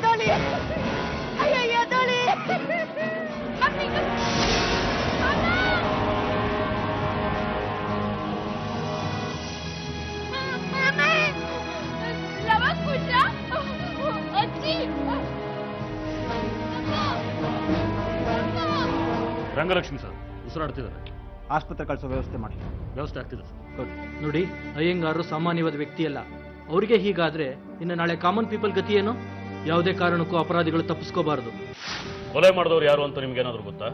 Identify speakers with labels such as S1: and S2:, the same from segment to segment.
S1: ದೋಳಿ ಅಯ್ಯಯ್ಯೋ ದೋಳಿ
S2: ರಂಗಲಕ್ಷ್ಮಿ ಸರ್ ಉಸಿರಾಡ್ತಿದ್ದಾರೆ.
S3: ಆಸ್ಪತ್ರೆ ಕಳಿಸೋ ವ್ಯವಸ್ಥೆ ಮಾಡಿ.
S2: ವ್ಯವಸ್ಥೆ ಆಗ್ತಿದೆ ಸರ್.
S4: ನೋಡಿ, ಅಯ್ಯಂಗಾರರು ಸಾಮಾನ್ಯವಾದ ವ್ಯಕ್ತಿ ಅಲ್ಲ. ಅವರಿಗೆ ಹೀಗಾದ್ರೆ ಇನ್ನು ನಾಳೆ ಕಾಮನ್ ಪೀಪಲ್ ಗತಿ ಏನು? ಯಾವುದೇ ಕಾರಣಕ್ಕೂ ಅಪರಾಧಿಗಳು ತಪ್ಪಿಸ್ಕೋಬಾರದು.
S2: ಕೊಲೆ ಮಾಡಿದವ್ರು ಯಾರು ಅಂತ ನಿಮ್ಗೇನಾದ್ರು ಗೊತ್ತಾ?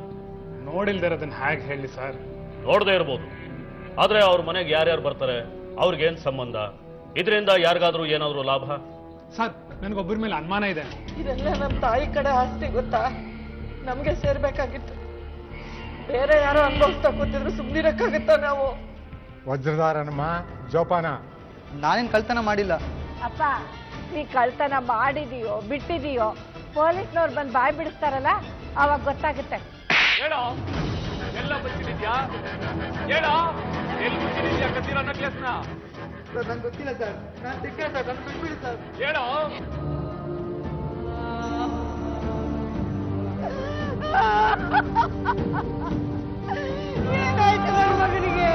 S5: ನೋಡಿಲ್ದೇ ಇರೋದನ್ನ ಹೇಗೆ ಹೇಳಿ ಸರ್?
S2: ನೋಡದೇ ಇರ್ಬೋದು, ಆದ್ರೆ ಅವ್ರ ಮನೆಗೆ ಯಾರ್ಯಾರು ಬರ್ತಾರೆ, ಅವ್ರಿಗೇನ್ ಸಂಬಂಧ, ಇದರಿಂದ ಯಾರಿಗಾದ್ರೂ ಏನಾದ್ರು ಲಾಭ?
S5: ಸರ್, ನನಗೊಬ್ಬರ ಮೇಲೆ ಅನುಮಾನ ಇದೆ.
S1: ಇದೆಲ್ಲ ನಮ್ಮ ತಾಯಿ ಕಡೆ ಆಸ್ತಿ ಗೊತ್ತಾ? ನಮ್ಗೆ ಸೇರ್ಬೇಕಾಗಿತ್ತು. ಬೇರೆ ಯಾರೋ ಅನುಭವಿಸ್ತಾ ಕೂತಿದ್ರು ಸುಮ್ಮನಿರಕ್ಕಾಗತ್ತ ನಾವು?
S6: ವಜ್ರಧಾರನಮ್ಮ ಜೋಪಾನ.
S3: ನಾನೇನು ಕಳ್ತನ ಮಾಡಿಲ್ಲ.
S7: ಅಪ್ಪ, ನೀ ಕಳ್ತನ ಮಾಡಿದೀಯೋ ಬಿಟ್ಟಿದೀಯೋ ಪೊಲೀಸ್ನವ್ರು ಬಂದು ಬಾಯ್ ಬಿಡಿಸ್ತಾರಲ್ಲ, ಅವಾಗ ಗೊತ್ತಾಗುತ್ತೆ.
S8: ಹೇಳೋ, ಎಲ್ಲ ಬಚ್ಚಿದ್ಯಾ? ಹೇಳೋ, ಎಲ್ಲಿ ಬಚ್ಚಿದ್ಯಾ ಕತ್ತಿರೋ ನೆಕ್ಲೆಸ್ನ?
S3: ನಂಗೆ ಗೊತ್ತಿಲ್ಲ ಸರ್, ನಾನು ಸಿಕ್ಕ ಸರ್, ನನ್ನ ಬಿಟ್ಬಿಡಿ ಸರ್.
S8: ಹೇಳೋ.
S1: ಏನಾಯ್ತು ಮಗನಿಗೆ?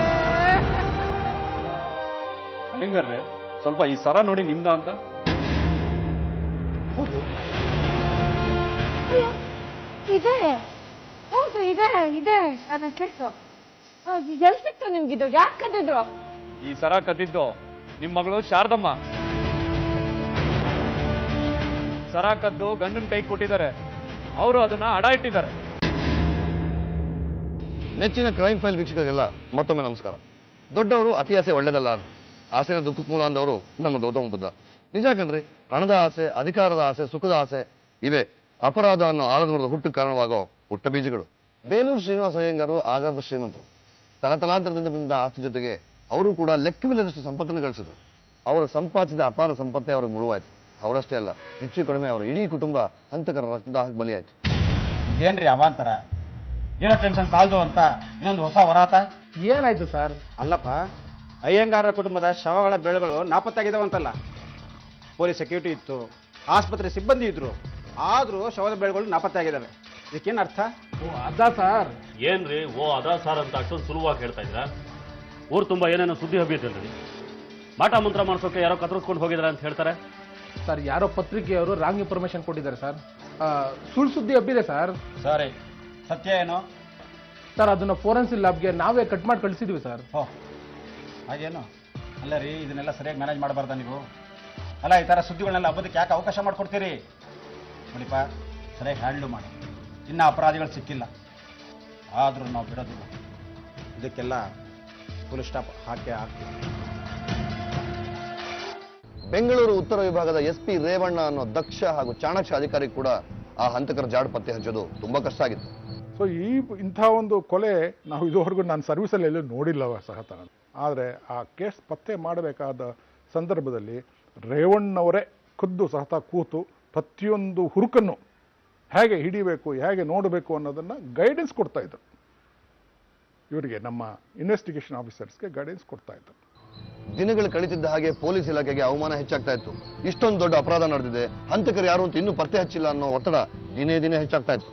S8: ಹೆಂಗಾರ್ರೆ ಸ್ವಲ್ಪ ಈ ಸರ ನೋಡಿ ನಿಮ್ದ ಅಂತ.
S7: ಇದೆ, ಹೌದು ಇದೆ ಇದೆ. ಅದನ್ನ ಕೆಟ್ಟು ಎಲ್ಲಿ ಸಿಕ್ತು ನಿಮ್ಗಿದು? ಯಾಕೆ ಕದ್ದಿದ್ರು?
S8: ಈ ಸರ ಕದ್ದಿದ್ದು ನಿಮ್ ಮಗಳು ಶಾರದಮ್ಮ. ಸರ ಕದ್ದು ಗಂಡನ ಕೈ ಕೊಟ್ಟಿದ್ದಾರೆ, ಅವರು ಅದನ್ನ ಅಡ ಇಟ್ಟಿದ್ದಾರೆ.
S9: ನೆಚ್ಚಿನ ಕ್ರೈಮ್ ಫೈಲ್ ವೀಕ್ಷಕರಿಗೆಲ್ಲ ಮತ್ತೊಮ್ಮೆ ನಮಸ್ಕಾರ. ದೊಡ್ಡವರು ಅತಿ ಆಸೆ ಒಳ್ಳೆಯದಲ್ಲ, ಆಸೆನ ದುಃಖಕ್ಕೆ ಮೂಲ ಅಂದವರು ನಮ್ಮ ಗೌತಮ ಬುದ್ಧ. ನಿಜ ಕಣ್ರಿ, ಹಣದ ಆಸೆ, ಅಧಿಕಾರದ ಆಸೆ, ಸುಖದ ಆಸೆ ಇವೆ ಅಪರಾಧ ಅನ್ನೋ ಆಲದ ಹುಟ್ಟು ಕಾರಣವಾಗೋ ಪುಟ್ಟ ಬೀಜಗಳು. ಬೇಲೂರು ಶ್ರೀನಿವಾಸ ಅಯ್ಯಂಗಾರು ಆಗಾದ ಶ್ರೀಮಂತರು. ತಲತಲಾಂತರದಿಂದ ಬಂದ ಆಸ್ತಿ ಜೊತೆಗೆ ಅವರು ಕೂಡ ಲೆಕ್ಕವಿಲ್ಲದಷ್ಟು ಸಂಪತ್ತನ್ನು ಗಳಿಸಿದ್ರು. ಅವರು ಸಂಪಾದಿಸಿದ ಅಪಾರ ಸಂಪತ್ತೇ ಅವ್ರಿಗೆ ಮುಳುವಾಯ್ತು. ಅವರಷ್ಟೇ ಅಲ್ಲ, ಹೆಚ್ಚು ಕಡಿಮೆ ಅವರ ಇಡೀ ಕುಟುಂಬ ಹಂತಕರ ರಕ್ತದಾಹಕ್ಕೆ ಬಲಿಯಾಯ್ತು.
S3: ಏನ್ರಿ ಅವಾಂತರ? ಏನೋ ಟೆನ್ಷನ್ ಸಾಲ್ದು ಅಂತ ಇನ್ನೊಂದು ಹೊಸ ವರಾತ? ಏನಾಯ್ತು ಸರ್? ಅಲ್ಲಪ್ಪ, ಅಯ್ಯಂಗಾರ ಕುಟುಂಬದ ಶವಗಳ ಬೆಳೆಗಳು ನಾಪತ್ತಾಗಿದ್ದಾವಂತಲ್ಲ. ಪೊಲೀಸ್ ಸೆಕ್ಯೂರಿಟಿ ಇತ್ತು, ಆಸ್ಪತ್ರೆ ಸಿಬ್ಬಂದಿ ಇದ್ರು, ಆದ್ರೂ ಶವದ ಬೆಳೆಗಳು ನಾಪತ್ತಾಗಿದ್ದಾವೆ. ಇದಕ್ಕೇನು ಅರ್ಥ?
S5: ಅದ ಸರ್.
S2: ಏನ್ರಿ ಓ ಅದಾ ಸಾರ್ ಅಂತ ಅಷ್ಟೊಂದು ಸುಲಭವಾಗಿ ಹೇಳ್ತಾ ಇದ್ರ? ಊರು ತುಂಬಾ ಏನೇನೋ ಸುದ್ದಿ ಹಬ್ಬಿದ್ರಿ. ಮಾಟ ಮಂತ್ರ ಮಾಡಿಸೋಕೆ ಯಾರೋ ಕತ್ತರಿಸ್ಕೊಂಡು ಹೋಗಿದಾರೆ ಅಂತ ಹೇಳ್ತಾರೆ
S5: ಸರ್. ಯಾರೋ ಪತ್ರಿಕೆಯವರು ರಾಂಗ್ ಇನ್ಫಾರ್ಮೇಶನ್ ಕೊಟ್ಟಿದ್ದಾರೆ ಸರ್. ಸುಳ್ಳು ಸುದ್ದಿ ಹಬ್ಬಿದೆ ಸರ್.
S3: ಸರಿ, ಸತ್ಯ ಏನು
S5: ಸರ್? ಅದನ್ನ ಫೋರೆನ್ಸಿಕ್ ಲ್ಯಾಬ್ಗೆ ನಾವೇ ಕಟ್ ಮಾಡಿ ಕಳಿಸಿದ್ವಿ ಸರ್.
S3: ಹಾಗೇನು? ಅಲ್ಲ ರೀ, ಇದನ್ನೆಲ್ಲ ಸರಿಯಾಗಿ ಮ್ಯಾನೇಜ್ ಮಾಡಬಾರ್ದ ನೀವು? ಅಲ್ಲ, ಈ ಥರ ಸುದ್ದಿಗಳನ್ನೆಲ್ಲ ಹಬ್ಬದಕ್ಕೆ ಯಾಕೆ ಅವಕಾಶ ಮಾಡಿಕೊಡ್ತೀರಿ? ನೋಡಿಪ್ಪ, ಸರಿಯಾಗಿ ಹ್ಯಾಂಡ್ಲು ಮಾಡಿ. ಇನ್ನು ಅಪರಾಧಿಗಳು ಸಿಕ್ಕಿಲ್ಲ, ಆದರೂ ನಾವು ಬಿಡೋದಿಲ್ಲ. ಇದಕ್ಕೆಲ್ಲ ಫುಲ್ ಸ್ಟಾಪ್ ಹಾಕೇ ಹಾಕ್ತೀವಿ.
S9: ಬೆಂಗಳೂರು ಉತ್ತರ ವಿಭಾಗದ SP ರೇವಣ್ಣ ಅನ್ನೋ ದಕ್ಷ ಹಾಗೂ ಚಾಣಾಕ್ಷ ಅಧಿಕಾರಿ ಕೂಡ ಆ ಹಂತಕರ ಜಾಡು ಪತ್ತೆ ಹಚ್ಚೋದು ತುಂಬಾ ಕಷ್ಟ ಆಗಿತ್ತು.
S6: ಸೊ ಇಂಥ ಒಂದು ಕೊಲೆ ನಾವು ಇದುವರೆಗೂ ನಾನು ಸರ್ವಿಸಲ್ಲಿ ಎಲ್ಲೂ ನೋಡಿಲ್ಲವ ಸಹತ. ಆದರೆ ಆ ಕೇಸ್ ಪತ್ತೆ ಮಾಡಬೇಕಾದ ಸಂದರ್ಭದಲ್ಲಿ ರೇವಣ್ಣವರೇ ಖುದ್ದು ಸಹತ ಕೂತು ಪ್ರತಿಯೊಂದು ಹುರುಕನ್ನು ಹೇಗೆ ಹಿಡಿಬೇಕು, ಹೇಗೆ ನೋಡಬೇಕು ಅನ್ನೋದನ್ನು ಗೈಡೆನ್ಸ್ ಕೊಡ್ತಾ ಇದ್ರು. ಇವರಿಗೆ, ನಮ್ಮ ಇನ್ವೆಸ್ಟಿಗೇಷನ್ ಆಫೀಸರ್ಸ್ಗೆ ಗೈಡೆನ್ಸ್ ಕೊಡ್ತಾ ಇದ್ರು.
S9: ದಿನಗಳು ಕಳೀತಿದ್ದ ಹಾಗೆ ಪೊಲೀಸ್ ಇಲಾಖೆಗೆ ಅವಮಾನ ಹೆಚ್ಚಾಗ್ತಾ ಇತ್ತು. ಇಷ್ಟೊಂದು ದೊಡ್ಡ ಅಪರಾಧ ನಡೆದಿದೆ, ಹಂತಕರು ಯಾರು ಅಂತ ಇನ್ನೂ ಪತ್ತೆ ಹಚ್ಚಿಲ್ಲ ಅನ್ನೋ ಒತ್ತಡ ದಿನೇ ದಿನೇ ಹೆಚ್ಚಾಗ್ತಾ ಇತ್ತು.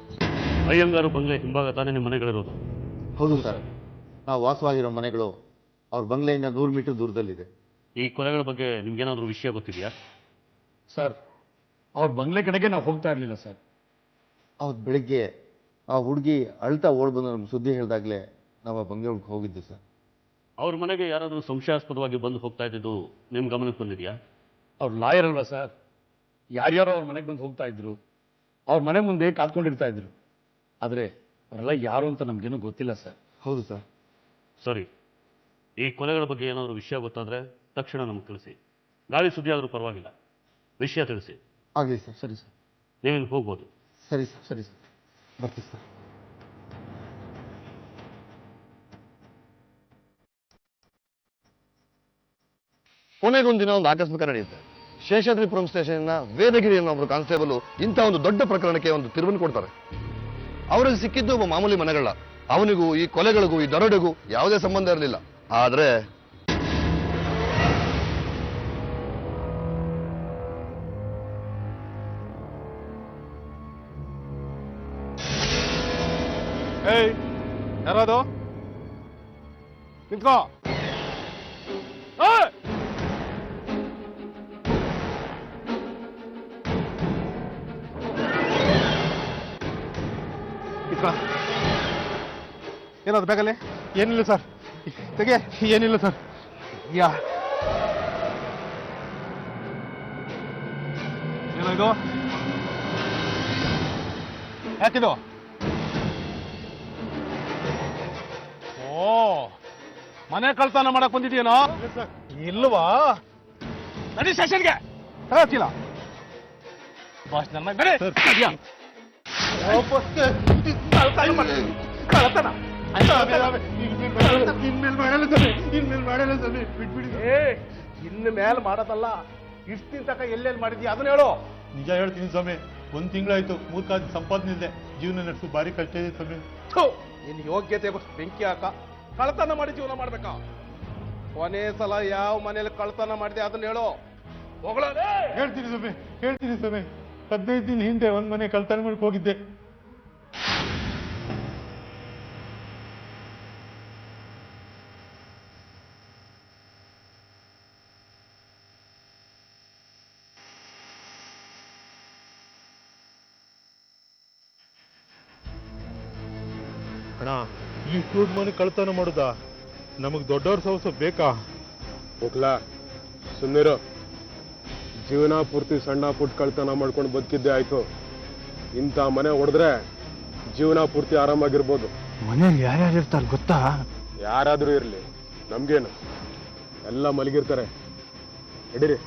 S2: ಅಯ್ಯಂಗಾರು ಬಂಗ್ಲೆ ಹಿಂಭಾಗ ತಾನೇ ನಿಮ್ಮ ಮನೆಗಳಿರೋದು?
S9: ಹೌದು ಸರ್, ನಾವು ವಾಸವಾಗಿರೋ ಮನೆಗಳು ಅವ್ರ ಬಂಗ್ಲೆಯಿಂದ 100 ಮೀಟರ್ ದೂರದಲ್ಲಿದೆ.
S2: ಈ ಕೊಲೆಗಳ ಬಗ್ಗೆ ನಿಮ್ಗೇನಾದ್ರೂ ವಿಷಯ ಗೊತ್ತಿದೆಯಾ?
S8: ಸರ್, ಅವ್ರ ಬಂಗ್ಲೆ ಕಡೆಗೆ ನಾವು ಹೋಗ್ತಾ ಇರ್ಲಿಲ್ಲ ಸರ್.
S9: ಅವತ್ತು ಬೆಳಿಗ್ಗೆ ಆ ಹುಡುಗಿ ಅಳ್ತಾ ಓಡ್ ಬಂದು ನಮ್ಗೆ ಸುದ್ದಿ ಹೇಳಿದಾಗಲೇ ನಾವು ಆ ಬಂಗ್ಲೆ ಹೋಗಿದ್ದೆ ಸರ್.
S2: ಅವ್ರ ಮನೆಗೆ ಯಾರಾದರೂ ಸಂಶಯಾಸ್ಪದವಾಗಿ ಬಂದು ಹೋಗ್ತಾ ಇದ್ದಿದ್ದು ನಿಮ್ಮ ಗಮನಕ್ಕೆ ಬಂದಿದೆಯಾ?
S8: ಅವ್ರು ಲಾಯರ್ ಅಲ್ವಾ ಸರ್? ಯಾರ್ಯಾರೋ ಅವ್ರ ಮನೆಗೆ ಬಂದು ಹೋಗ್ತಾ ಇದ್ರು, ಅವ್ರ ಮನೆ ಮುಂದೆ ಕಾತ್ಕೊಂಡಿರ್ತಾ ಇದ್ರು. ಆದರೆ ಅವರೆಲ್ಲ ಯಾರು ಅಂತ ನಮ್ಗೇನು ಗೊತ್ತಿಲ್ಲ ಸರ್.
S9: ಹೌದು ಸರ್.
S2: ಸರಿ, ಈ ಕೊಲೆಗಳ ಬಗ್ಗೆ ಏನಾದರೂ ವಿಷಯ ಗೊತ್ತಾದರೆ ತಕ್ಷಣ ನಮ್ಗೆ ತಿಳಿಸಿ. ಗಾಳಿ ಸುದ್ದಿ ಆದರೂ ಪರವಾಗಿಲ್ಲ, ವಿಷಯ ತಿಳಿಸಿ.
S9: ಆಗಲಿ ಸರ್. ಸರಿ ಸರ್,
S2: ನೀವೇನು ಹೋಗ್ಬೋದು.
S9: ಸರಿ ಸರ್. ಸರಿ ಸರ್, ಬರ್ತೀವಿ ಸರ್. ಕೊನೆಗೊಂದು ದಿನ ಒಂದು ಆಕಸ್ಮಿಕ ನಡೆಯುತ್ತೆ. ಶೇಷಾದ್ರಿಪುರಂ ಸ್ಟೇಷನ್ನ ವೇದಗಿರಿ ಅನ್ನೋ ಒಬ್ಬರು ಕಾನ್ಸ್ಟೇಬಲ್ ಇಂಥ ಒಂದು ದೊಡ್ಡ ಪ್ರಕರಣಕ್ಕೆ ಒಂದು ತಿರುವನ್ನು ಕೊಡ್ತಾರೆ. ಅವರಿಗೆ ಸಿಕ್ಕಿದ್ದು ಒಬ್ಬ ಮಾಮೂಲಿ ಮನೆಗಳ. ಅವನಿಗೂ ಈ ಕೊಲೆಗಳಿಗೂ ಈ ದರೋಡೆಗೂ ಯಾವುದೇ ಸಂಬಂಧ ಇರಲಿಲ್ಲ. ಆದ್ರೆ
S6: ಏಯ್ ಯಾರದು ನಿಂತ್ಕೋ. ಏನದು ಬೇಕಲ್ಲಿ? ಏನಿಲ್ಲ ಸರ್, ತೆಗೆ. ಏನಿಲ್ಲ ಸರ್. ಏನೋ ಇದು? ಯಾಕಿದು? ಓ, ಮನೆ ಕಳ್ತನ ಮಾಡಕ್ ಬಂದಿದ್ಯೇನೋ? ಇಲ್ವಾ? ನಡಿ ಸ್ಟೇಷನ್ಗೆ. ಹೇಳ್ತಿಲ್ಲ ಬಾಸ್ ನನ್ನ ನಡಿ. ಕಳ್ತನ ಇನ್ನು ಮೇಲೆ ಮಾಡೋದಲ್ಲ. ಇಷ್ಟಿನ ತನಕ ಎಲ್ಲೆಲ್ಲಿ ಮಾಡಿದ್ಯಾ ಅದನ್ನ ಹೇಳು.
S10: ನಿಜ ಹೇಳ್ತೀನಿ ಸ್ವಾಮಿ, 1 ತಿಂಗಳಾಯ್ತು 3 ಕಾಸು ಸಂಪಾದನೆ ಇದೆ. ಜೀವನ ನಡೆಸು ಭಾರಿ ಕಷ್ಟ ಇದೆ ಸ್ವಾಮಿ.
S6: ನಿನ್ ಯೋಗ್ಯತೆ ಬೆಂಕಿ ಹಾಕ. ಕಳ್ತನ ಮಾಡಿ ಜೀವನ ಮಾಡ್ಬೇಕಾ? ಕೊನೆ ಸಲ ಯಾವ ಮನೇಲಿ ಕಳ್ತನ ಮಾಡಿದೆ ಅದನ್ನ ಹೇಳು.
S10: ಹೇಳ್ತೀನಿ ಸ್ವಾಮಿ, ಹೇಳ್ತೀನಿ ಸ್ವಾಮಿ. 15 ದಿನ ಹಿಂದೆ ಒಂದ್ ಮನೆ ಕಳ್ತನ ಮಾಡಕ್ ಹೋಗಿದ್ದೆ. ಅಣ್ಣ, ಇಷ್ಟು ದೊಡ್ಡ ಮನೆ ಕಳ್ತನ ಮಾಡುದಾ? ನಮಗ್ ದೊಡ್ಡವ್ರ ಸವಸ ಬೇಕಾ?
S6: ಹೋಗ್ಲಾ ಸುಮ್ಮನಿರು. ಜೀವನ ಪೂರ್ತಿ ಸಣ್ಣ ಪುಟ್ಟ ಕಳ್ತನ ಮಾಡ್ಕೊಂಡು ಬದುಕಿದ್ದೆ ಆಯ್ತು. ಇಂಥ ಮನೆ ಹೊಡೆದ್ರೆ ಜೀವನ ಪೂರ್ತಿ ಆರಾಮಾಗಿರ್ಬೋದು.
S10: ಮನೇಲಿ ಯಾರ್ಯಾರು ಇರ್ತಾರೆ ಗೊತ್ತಾ?
S6: ಯಾರಾದ್ರೂ ಇರ್ಲಿ, ನಮ್ಗೇನು, ಎಲ್ಲ ಮಲಗಿರ್ತಾರೆ. ಹಿಡೀರಿ.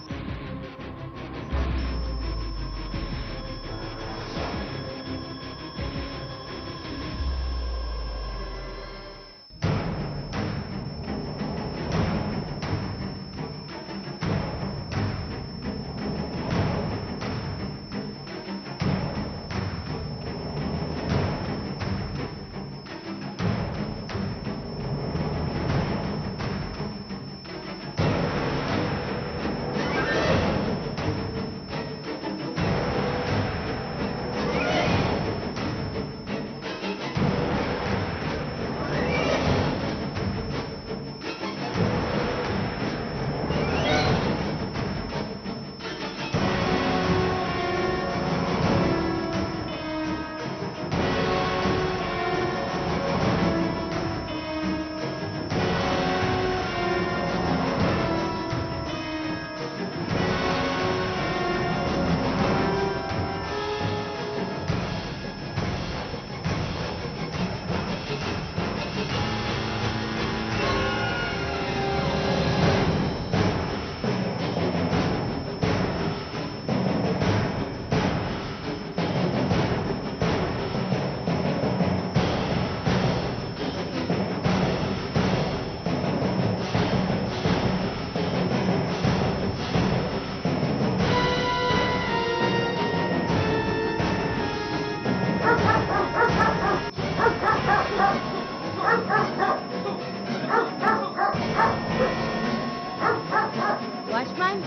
S7: ವಾಚ್ಮನ್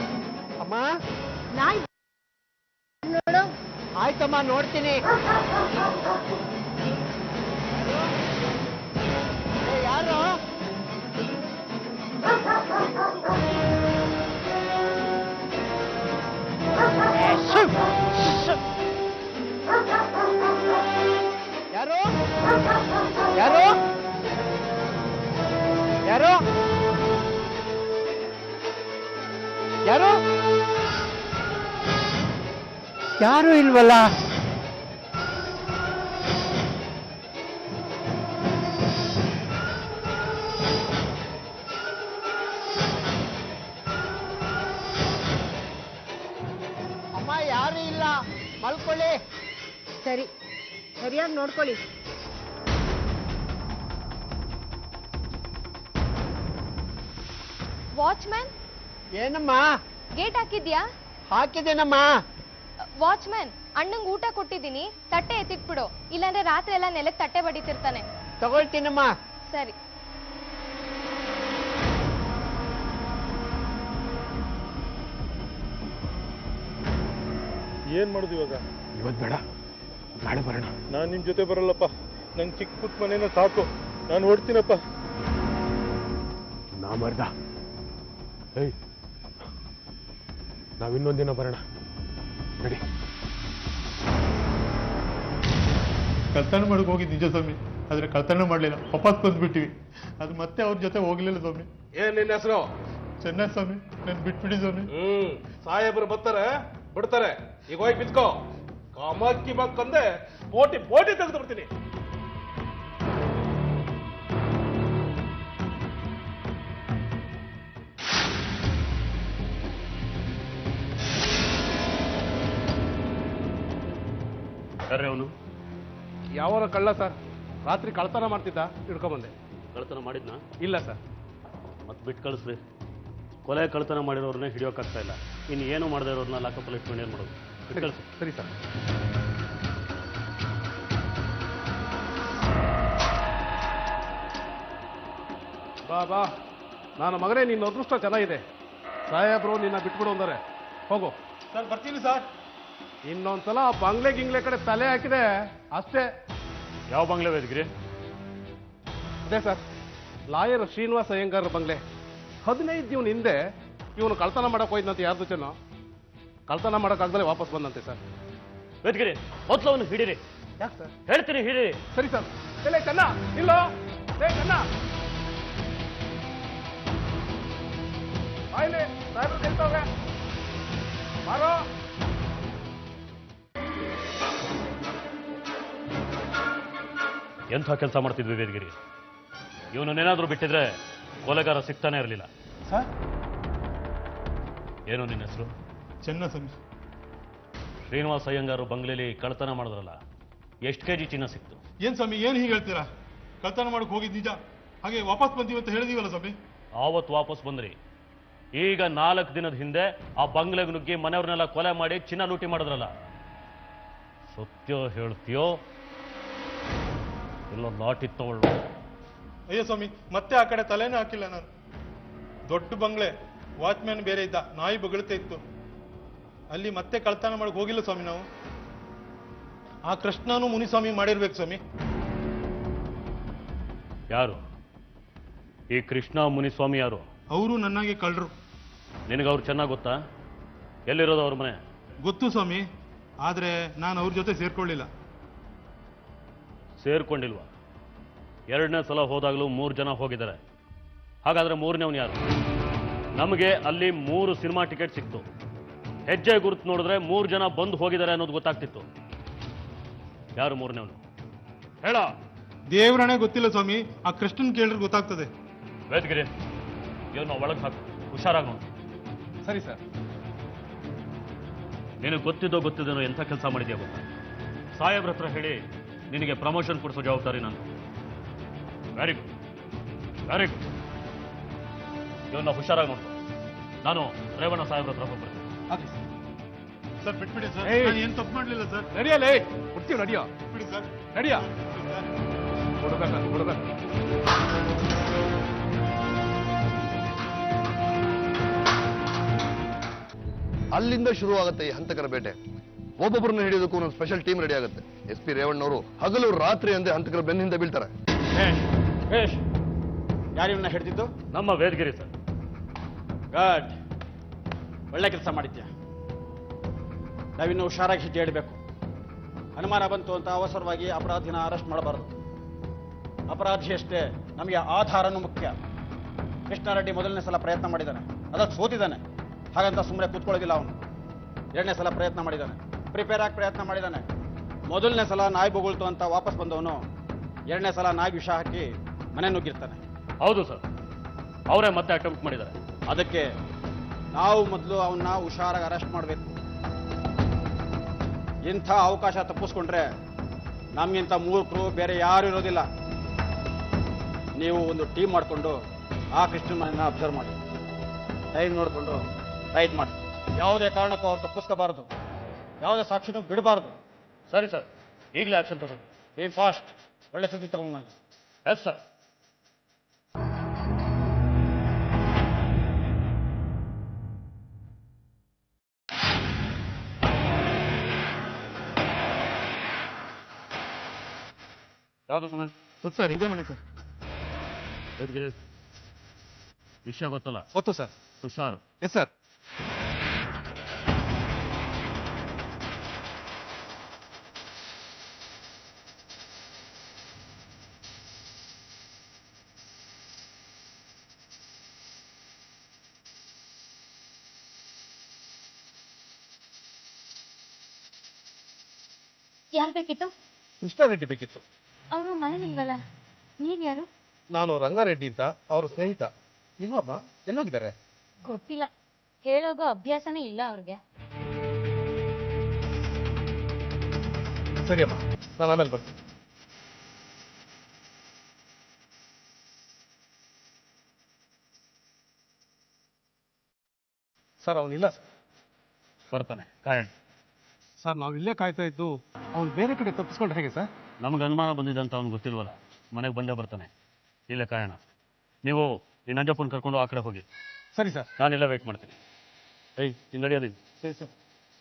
S1: ಅಮ್ಮ,
S7: ನಾಯಿ ನೋಡು.
S1: ಆಯ್ತಮ್ಮ, ನೋಡ್ತೀನಿ. ಯಾರು? ಯಾರು? ಯಾರು? ಯಾರು? ಯಾರು? ಯಾರು ಇಲ್ವಲ್ಲ? ಅಮ್ಮ, ಯಾರು ಇಲ್ಲ, ಮಲ್ಕೊಳ್ಳಿ.
S7: ಸರಿ, ಸರಿಯಾಗಿ ನೋಡ್ಕೊಳ್ಳಿ.
S11: ವಾಚ್ಮ್ಯಾನ್,
S1: ಏನಮ್ಮ?
S11: ಗೇಟ್ ಹಾಕಿದ್ಯಾ?
S1: ಹಾಕಿದ್ದೇನಮ್ಮ.
S11: ವಾಚ್ಮ್ಯಾನ್, ಅಣ್ಣಂಗ್ ಊಟ ಕೊಟ್ಟಿದ್ದೀನಿ, ತಟ್ಟೆ ಎತ್ತಿಟ್ಬಿಡು, ಇಲ್ಲಾಂದ್ರೆ ರಾತ್ರಿ ಎಲ್ಲ ನೆಲಕ್ಕೆ ತಟ್ಟೆ ಬಡಿತಿರ್ತಾನೆ.
S1: ತಗೊಳ್ತೀನಮ್ಮ.
S11: ಸರಿ.
S10: ಏನ್ ಮಾಡುದು ಇವಾಗ?
S5: ಇವತ್ತು ಬೇಡ, ನಾಳೆ ಬರೋಣ.
S10: ನಾನ್ ನಿಮ್ ಜೊತೆ ಬರಲ್ಲಪ್ಪ. ನಂಗೆ ಚಿಕ್ಕ ಪುಟ್ಟ ಮನೇನ ಸಾಕು, ನಾನು ಹೊಡ್ತೀನಪ್ಪ. ನಾ ಮರ್ದ. ಏಯ್, ನಾವಿನ್ನೊಂದಿನ ಬರೋಣ ನಡಿ. ಕಳ್ತನ ಮಾಡಕ್ ಹೋಗಿ ನಿಜ ಸ್ವಾಮಿ, ಆದ್ರೆ ಕಳ್ತನ ಮಾಡ್ಲಿಲ್ಲ, ವಾಪಸ್ ಬಂದ್ಬಿಟ್ಟಿವಿ. ಅದು ಮತ್ತೆ ಅವ್ರ ಜೊತೆ ಹೋಗ್ಲಿಲ್ಲ ಸ್ವಾಮಿ.
S5: ಏನ್ ನಿನ್ನ ಹೆಸರು?
S10: ಚೆನ್ನ ಸ್ವಾಮಿ, ನನ್ ಬಿಟ್ಬಿಡಿ ಸ್ವಾಮಿ.
S5: ಸಾಹೇಬರು ಬರ್ತಾರೆ ಬಿಡ್ತಾರೆ, ಈಗ ಹೋಗಿ ಬಿತ್ಕೋ. ಕಾಮಕ್ಕಿ ಮಕ್ಕಂದೆ ಬೋಟಿ ಬೋಟಿ ತೆಗೆದು ಬಿಡ್ತೀನಿ.
S2: ಯಾರೇ ಅವನು?
S5: ಯಾವ ಕಳ್ಳ ಸರ್? ರಾತ್ರಿ ಕಳ್ತನ ಮಾಡ್ತಿದ್ದ, ಹಿಡ್ಕೊಂಬಂದೆ.
S2: ಕಳ್ತನ ಮಾಡಿದ್ನಾ?
S5: ಇಲ್ಲ ಸರ್.
S2: ಮತ್ತೆ ಬಿಟ್ಟು ಕಳಿಸ್ರಿ. ಕೊಲೆ ಕಳ್ತನ ಮಾಡಿರೋರನ್ನೇ ಹಿಡಿಯೋಕ್ಕಾಗ್ತಾ ಇಲ್ಲ, ಇನ್ನು ಏನು ಮಾಡದೇ ಇರೋರನ್ನ ಲಾಕಪ್ಪಲ್ಲಿ ಇಟ್ಕೊಂಡು ಏನು ಮಾಡೋದು? ಬಿಟ್ಟು ಕಳಿಸಿ.
S5: ಸರಿ ಸರ್. ಬಾ ಬಾ, ನಾನು ಮಗನೇ, ನಿನ್ನ ಅದೃಷ್ಟ ಚೆನ್ನಾಗಿದೆ. ಸಾಹೇಬ್ರು ನಿನ್ನ ಬಿಟ್ಬಿಡು ಅಂದರೆ ಹೋಗು.
S10: ಸರ್ ಬರ್ತೀನಿ ಸರ್.
S5: ಇನ್ನೊಂದ್ಸಲ ಬಂಗ್ಲೆ ಗಿಂಗ್ಲೆ ಕಡೆ ತಲೆ ಹಾಕಿದೆ ಅಷ್ಟೇ.
S2: ಯಾವ ಬಂಗ್ಲೆ ವೇದಗಿರಿ?
S5: ಅದೇ ಸರ್, ಲಾಯರ್ ಶ್ರೀನಿವಾಸ ಅಯ್ಯಂಗಾರ್ ಬಂಗ್ಲೆ. 15 ದಿನ ಹಿಂದೆ ಇವನು ಕಳ್ತನ ಮಾಡಕ್ ಹೋಯ್ದಂತೆ. ಯಾರ್ದು ಚೆನ್ನ ಕಳ್ತನ ಮಾಡೋಕ್ಕಾಗ್ದಲೇ ವಾಪಸ್ ಬಂದಂತೆ ಸರ್.
S2: ವೇದಗಿರಿ, ಮೊದಲು ಅವನು ಹಿಡೀರಿ.
S5: ಯಾಕೆ ಸರ್?
S2: ಹೇಳ್ತೀನಿ, ಹಿಡೀರಿ.
S5: ಸರಿ ಸರ್. ಎಲ್ಲ ಚೆನ್ನ ನಿಲ್ಲೋ. ಚೆನ್ನ ಆಯ್ಲೆ ಸಾಹೇಬ್ರು ನಿಲ್ತವ್ರೆ, ಬಾರೋ.
S2: ಎಂಥ ಕೆಲಸ ಮಾಡ್ತಿದ್ವಿ ವೇದಗಿರಿ. ಇವನನ್ನೇನಾದ್ರೂ ಬಿಟ್ಟಿದ್ರೆ ಕೊಲೆಗಾರ ಸಿಗ್ತಾನೆ ಇರಲಿಲ್ಲ.
S10: ಸರ್,
S2: ಏನು ನಿನ್ನ ಹೆಸರು?
S10: ಚೆನ್ನ ಸ್ವಾಮಿ.
S2: ಶ್ರೀನಿವಾಸ ಅಯ್ಯಂಗಾರು ಬಂಗ್ಲೆಲಿ ಕಳ್ತನ ಮಾಡಿದ್ರಲ್ಲ, ಎಷ್ಟು ಕೆಜಿ ಚಿನ್ನ ಸಿಕ್ತು?
S10: ಏನ್ ಸ್ವಾಮಿ, ಏನ್ ಹೀಗೆ ಹೇಳ್ತೀರಾ? ಕಳ್ತನ ಮಾಡಕ್ ಹೋಗಿದ್ ನಿಜ, ಹಾಗೆ ವಾಪಸ್ ಬಂದೀವಿ ಅಂತ ಹೇಳಿದೀವಲ್ಲ ಸ್ವಾಮಿ.
S2: ಆವತ್ತು ವಾಪಸ್ ಬಂದ್ರಿ. ಈಗ 4 ದಿನದ ಹಿಂದೆ ಆ ಬಂಗ್ಲೆಗೆ ನುಗ್ಗಿ ಮನೆಯವ್ರನ್ನೆಲ್ಲ ಕೊಲೆ ಮಾಡಿ ಚಿನ್ನ ಲೂಟಿ ಮಾಡಿದ್ರಲ್ಲ, ಸತ್ಯ ಹೇಳ್ತೀಯೋ ಇಲ್ಲ ಲಾಟಿ ತಗೊಳ್ಳೋ?
S10: ಅಯ್ಯೋ ಸ್ವಾಮಿ, ಮತ್ತೆ ಆ ಕಡೆ ತಲೆನೂ ಹಾಕಿಲ್ಲ ನಾನು. ದೊಡ್ಡ ಬಂಗ್ಲೆ, ವಾಚ್ಮ್ಯಾನ್ ಬೇರೆ ಇದ್ದ, ನಾಯಿ ಬಗಳ್ತಾ ಇತ್ತು. ಅಲ್ಲಿ ಮತ್ತೆ ಕಳ್ತನ ಮಾಡಕ್ ಹೋಗಿಲ್ಲ ಸ್ವಾಮಿ ನಾವು. ಆ ಕೃಷ್ಣನು ಮುನಿಸ್ವಾಮಿ ಮಾಡಿರ್ಬೇಕು ಸ್ವಾಮಿ.
S2: ಯಾರು ಈ ಕೃಷ್ಣ ಮುನಿಸ್ವಾಮಿ? ಯಾರು
S10: ಅವರು? ನನ್ನಾಗೆ ಕಳ್ರು.
S2: ನಿನಗೆ ಅವ್ರು ಚೆನ್ನಾಗಿ ಗೊತ್ತಾ? ಎಲ್ಲಿರೋದು ಅವ್ರ ಮನೆ?
S10: ಗೊತ್ತು ಸ್ವಾಮಿ, ಆದ್ರೆ ನಾನು ಅವ್ರ ಜೊತೆ ಸೇರ್ಕೊಳ್ಳಿಲ್ಲ.
S2: ಸೇರ್ಕೊಂಡಿಲ್ವಾ? 2ನೇ ಸಲ ಹೋದಾಗಲೂ 3 ಜನ ಹೋಗಿದ್ದಾರೆ. ಹಾಗಾದ್ರೆ 3ನೇವನು ಯಾರು? ನಮಗೆ ಅಲ್ಲಿ 3 ಸಿನಿಮಾ ಟಿಕೆಟ್ ಸಿಕ್ತು. ಹೆಜ್ಜೆ ಗುರುತು ನೋಡಿದ್ರೆ 3 ಜನ ಬಂದು ಹೋಗಿದ್ದಾರೆ ಅನ್ನೋದು ಗೊತ್ತಾಗ್ತಿತ್ತು. ಯಾರು 3ನೇವನು? ಹೇಳ.
S10: ದೇವ್ರಣೆ ಗೊತ್ತಿಲ್ಲ ಸ್ವಾಮಿ, ಆ ಕೃಷ್ಣನ್ ಕೇಳಿದ್ರೆ ಗೊತ್ತಾಗ್ತದೆ.
S2: ವೇದಗಿರಿ, ಇವನ್ನ ಒಳಗೆ ಹಾಕು, ಹುಷಾರಾಗಿ ನೋಡಿ.
S5: ಸರಿ ಸರ್.
S2: ನೀನು ಗೊತ್ತಿದ್ದೇನೋ ಎಂಥ ಕೆಲಸ ಮಾಡಿದ್ಯಾ ಗೊತ್ತಾ? ಸಾಹೇಬ್ರ ಹತ್ರ ಹೇಳಿ ನಿನಗೆ ಪ್ರಮೋಷನ್ ಕೊಡಿಸೋ ಜವಾಬ್ದಾರಿ ನಾನು. Very good, very good. ಇವನ್ನ ಹುಷಾರಾಗಿ ನೋಡ್ಕೊ. ನಾನು ರೇವಣ್ಣ ಸಾಹೇಬ್ರ ಹತ್ರ ಹೋಗ್ಬರ್ತೀನಿ.
S10: ಸರ್ ಬಿಟ್ಬಿಡಿ ಸರ್, ನಾನು ಏನ್ ತಪ್ಪು ಮಾಡ್ಲಿಲ್ಲ ಸರ್.
S5: ನಡಿಯಲೇ, ಬಿಡ್ತೀವಿ, ನಡಿಯೋ.
S10: ಬಿಡಿ ಸರ್,
S5: ನಡಿಯ. ಹುಡುಗ ಹುಡುಗ.
S9: ಅಲ್ಲಿಂದ ಶುರುವಾಗುತ್ತೆ ಈ ಹಂತಕರ ಬೇಟೆ. ಒಬ್ಬೊಬ್ಬರನ್ನ ಹಿಡಿಯೋದಕ್ಕೂ ಒಂದು ಸ್ಪೆಷಲ್ ಟೀಮ್ ರೆಡಿ ಆಗುತ್ತೆ. SP ರೇವಣ್ಣವರು ಹಗಲು ರಾತ್ರಿ ಅಂದೇ ಹಂತಕರ ಬೆನ್ನಿಂದ ಬೀಳ್ತಾರೆ.
S3: ಯಾರಿವನ್ನ ಹಿಡಿದಿದ್ದು?
S2: ನಮ್ಮ ವೇದಗಿರಿ ಸರ್.
S3: ಗುಡ್, ಒಳ್ಳೆ ಕೆಲಸ ಮಾಡಿದ್ಯಾ. ನಾವಿನ್ನು ಹುಷಾರಾಗಿ ಹೆಜ್ಜೆ ಇಡಬೇಕು. ಅನುಮಾನ ಬಂತು ಅಂತ ಅವಸರವಾಗಿ ಅಪರಾಧಿನ ಅರೆಸ್ಟ್ ಮಾಡಬಾರದು. ಅಪರಾಧಿ ಅಷ್ಟೇ, ನಮಗೆ ಆಧಾರನೂ ಮುಖ್ಯ. ಕೃಷ್ಣಾರೆಡ್ಡಿ ಮೊದಲನೇ ಸಲ ಪ್ರಯತ್ನ ಮಾಡಿದ್ದಾನೆ, ಅದಕ್ಕೆ ಸೋತಿದ್ದಾನೆ. ಹಾಗಂತ ಸುಮ್ಮನೆ ಕೂತ್ಕೊಳ್ಳೋದಿಲ್ಲ ಅವನು. 2ನೇ ಸಲ ಪ್ರಯತ್ನ ಮಾಡಿದ್ದಾನೆ, ಪ್ರಿಪೇರ್ ಆಗಿ ಪ್ರಯತ್ನ ಮಾಡಿದ್ದಾನೆ. ಮೊದಲನೇ ಸಲ ನಾಯಿ ಬೊಗಳ್ತು ಅಂತ ವಾಪಸ್ ಬಂದವನು 2ನೇ ಸಲ ನಾಯಿ ವಿಷ ಹಾಕಿ ಮನೆ ನುಗ್ಗಿರ್ತಾನೆ.
S2: ಹೌದು ಸರ್, ಅವರೇ ಮತ್ತೆ ಅಟೆಂಪ್ಟ್ ಮಾಡಿದ್ದಾರೆ.
S3: ಅದಕ್ಕೆ ನಾವು ಮೊದಲು ಅವನ್ನ ಹುಷಾರಾಗಿ ಅರೆಸ್ಟ್ ಮಾಡಬೇಕು. ಇಂಥ ಅವಕಾಶ ತಪ್ಪಿಸ್ಕೊಂಡ್ರೆ ನಮ್ಗಿಂತ ಮೂರ್ಖರು ಬೇರೆ ಯಾರು ಇರೋದಿಲ್ಲ. ನೀವು ಒಂದು ಟೀಮ್ ಮಾಡಿಕೊಂಡು ಆ ಕೃಷ್ಣನ ಮನೆಯನ್ನ ಅಬ್ಸರ್ವ್ ಮಾಡಿ, ಟೈಮ್ ನೋಡಿಕೊಂಡು ರೈಟ್ ಮಾಡಿ. ಯಾವುದೇ ಕಾರಣಕ್ಕೂ ಅವ್ರು ತಪ್ಪಿಸ್ಕೋಬಾರದು, ಯಾವುದೇ ಸಾಕ್ಷಿನೂ ಬಿಡಬಾರದು.
S2: ಸರಿ ಸರ್, ಈಗಲೇ ಆಕ್ಷನ್ ತಗೊಂಡು.
S3: B fast. ಒಳ್ಳೆ ಸುದ್ದಿ ತಗೊಂಡು.
S2: Yes sir. ಯಾವುದು ಮನೆ?
S9: ಸರ್ ಇದೇ ಮನೆ ಸರ್.
S2: ಎದ್ಗೆ? ವಿಷಯ ಗೊತ್ತಲ್ಲ?
S5: ಗೊತ್ತು ಸರ್.
S2: ಹುಷಾರು.
S5: Yes sir.
S7: ಯಾರು ಬೇಕಿತ್ತು?
S5: ಕೃಷ್ಣಾರೆಡ್ಡಿ ಬೇಕಿತ್ತು.
S7: ಅವರು ಮನೇಲಿಲ್ವಲ್ಲ, ನೀನ್ ಯಾರು?
S5: ನಾನು ರಂಗಾರೆಡ್ಡಿ ಅಂತ ಅವ್ರ ಸ್ನೇಹಿತ. ಇನ್ನೊಬ್ಬ ಎಲ್ಲೋಗಿದ್ದಾರೆ?
S7: ಗೊತ್ತಿಲ್ಲ, ಹೇಳೋಗೋ ಅಭ್ಯಾಸನೇ ಇಲ್ಲ ಅವ್ರಿಗೆ.
S5: ಸರಿ ಅಮ್ಮ, ನಾನು ಆಮೇಲೆ ಬರ್ತೀನಿ. ಸರ್ ಅವನಿಲ್ಲ ಸರ್.
S2: ಬರ್ತಾನೆ, ಕಾಯಣ.
S5: ಸರ್ ನಾವು ಇಲ್ಲೇ ಕಾಯ್ತಾ ಇದ್ದು ಅವ್ನು ಬೇರೆ ಕಡೆ ತಪ್ಪಿಸ್ಕೊಂಡ್ರೆ ಹೇಗೆ ಸರ್?
S2: ನಮಗೆ ಅನುಮಾನ ಬಂದಿದೆ ಅಂತ ಅವ್ನಿಗೆ ಗೊತ್ತಿಲ್ವಲ್ಲ, ಮನೆಗೆ ಬಂದೇ ಬರ್ತಾನೆ. ಇಲ್ಲೇ ಕಾಯಣ. ನೀವು ಈ ನಂಜಪ್ಪನ ಕರ್ಕೊಂಡು ಆ ಕಡೆ ಹೋಗಿ.
S5: ಸರಿ ಸರ್.
S2: ನಾನಿಲ್ಲ ವೇಟ್ ಮಾಡ್ತೀನಿ. ಏಯ್ ನೀನು ನಡೆಯೋದಿಲ್ಲ.
S5: ಸರಿ ಸರ್.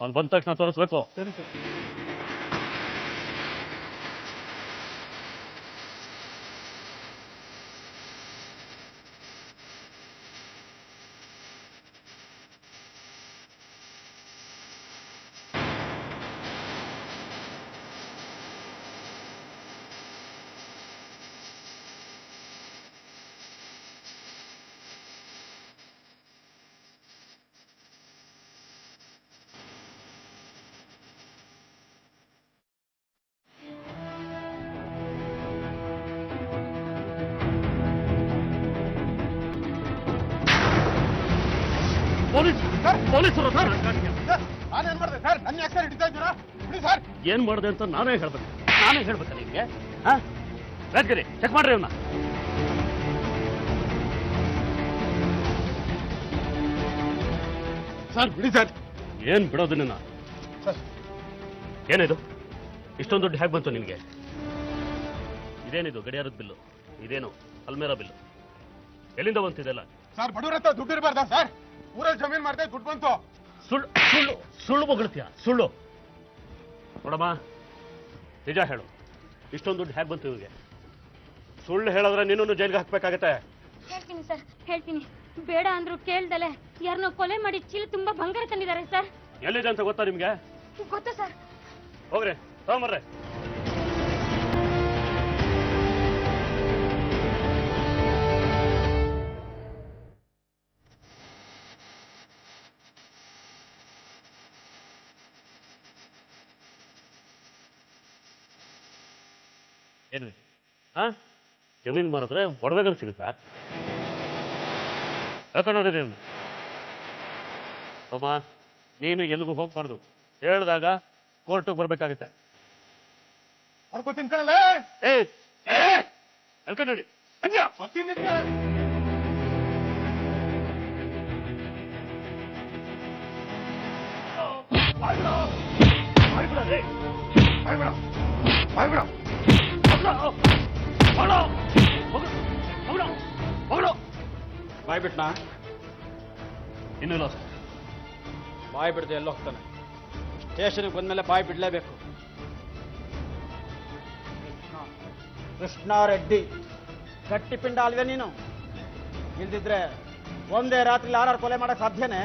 S2: ಅವ್ನು ಬಂದ ತಕ್ಷಣ ತೋರಿಸ್ಬೇಕು.
S5: ಸರಿ ಸರ್.
S2: ಪೊಲೀಸರು
S6: ನಾನೇನ್ ಮಾಡಿದೆ ಸರ್? ನನ್ನ ಯಾಕೆ ಸರ್ ಹಿಡಿತಾ ಇದ್ದೀರಾ? ಬಿಡಿ ಸರ್.
S2: ಏನ್ ಮಾಡಿದೆ ಅಂತ ನಾನೇ ಹೇಳ್ಬೇಕಾ ನಿಮಗೆ? ರಾಜ್ಗಿರಿ ಚೆಕ್ ಮಾಡ್ರಿ ಅವನ್ನ.
S6: ಸರ್ ಬಿಡಿ ಸರ್.
S2: ಏನ್ ಬಿಡೋದು ನಿನ್ನ?
S6: ಸರ್
S2: ಏನಿದು? ಇಷ್ಟೊಂದು ದುಡ್ಡು ಹೇಗೆ ಬಂತು ನಿನಗೆ? ಇದೇನಿದು ಗಡಿಯಾರದ ಬಿಲ್ಲು? ಇದೇನು ಅಲ್ಮೇರಾ ಬಿಲ್ಲು? ಎಲ್ಲಿಂದ ಬಂತಿದೆಲ್ಲ?
S6: ಸರ್ ಬಡವ್ರ ಹತ್ರ ದುಡ್ಡು ಇರಬಾರ್ದಾ ಸರ್? ಊರಲ್ಲಿ ಜಮೀನ್ ಮಾಡ್ದೆ ದುಡ್ಡು ಬಂತು.
S2: ಸುಳ್ಳು ಸುಳ್ಳು ಸುಳ್ಳು ಬೊಗಳ್ತೀಯ? ಸುಳ್ಳು ನೋಡಮ್ಮ, ನಿಜ ಹೇಳು, ಇಷ್ಟೊಂದು ದುಡ್ಡು ಹೇಗೆ ಬಂತು ಇವ್ರಿಗೆ? ಸುಳ್ಳು ಹೇಳಿದ್ರೆ ನಿನ್ನನ್ನು ಜೈಲಿಗೆ ಹಾಕ್ಬೇಕಾಗತ್ತೆ.
S7: ಹೇಳ್ತೀನಿ ಸರ್, ಹೇಳ್ತೀನಿ. ಬೇಡ ಅಂದ್ರು ಕೇಳ್ದಲೆ ಯಾರನ್ನೋ ಕೊಲೆ ಮಾಡಿ ಚೀಲ ತುಂಬಾ ಬಂಗಾರ ತಂದಿದ್ದಾರೆ ಸರ್.
S2: ಎಲ್ಲಿದೆ ಅಂತ ಗೊತ್ತಾ ನಿಮ್ಗೆ?
S7: ಗೊತ್ತಾ ಸರ್?
S2: ಹೋಗ್ರಿ ತಗೊಂಬರ್ರೆ. ಏನು ಜಮೀನು ಮಾರಿದ್ರೆ ಒಡವೆಗಳು ಸಿಗುತ್ತಾ? ಯಾಕಂದ್ರೆ ನೀನು ಅಮ್ಮ, ನೀನು ಎಲ್ಲಿಗೂ ಹೋಗ್ಬಾರ್ದು. ಹೇಳಿದಾಗ ಕೋರ್ಟಿಗೆ ಬರ್ಬೇಕಾಗುತ್ತೆ.
S6: ತಿನ್ಕೊಳ್ಳೆ.
S2: ಎಲ್ಕೊಂಡಿ.
S3: ಬಾಯ್ ಬಿಟ್ನಾ?
S2: ಇನ್ನೂ
S3: ಬಾಯ್ ಬಿಡದೆ ಎಲ್ಲ ಹೋಗ್ತಾನೆ. ಸ್ಟೇಷನ್ಗೆ ಬಂದ್ಮೇಲೆ ಬಾಯ್ ಬಿಡಲೇಬೇಕು. ಕೃಷ್ಣಾರೆಡ್ಡಿ ಗಟ್ಟಿ ಪಿಂಡ ಅಲ್ವೇ ನೀನು? ಇಲ್ದಿದ್ರೆ ಒಂದೇ ರಾತ್ರಿ ಯಾರು ಕೊಲೆ ಮಾಡಕ್ ಸಾಧ್ಯನೇ?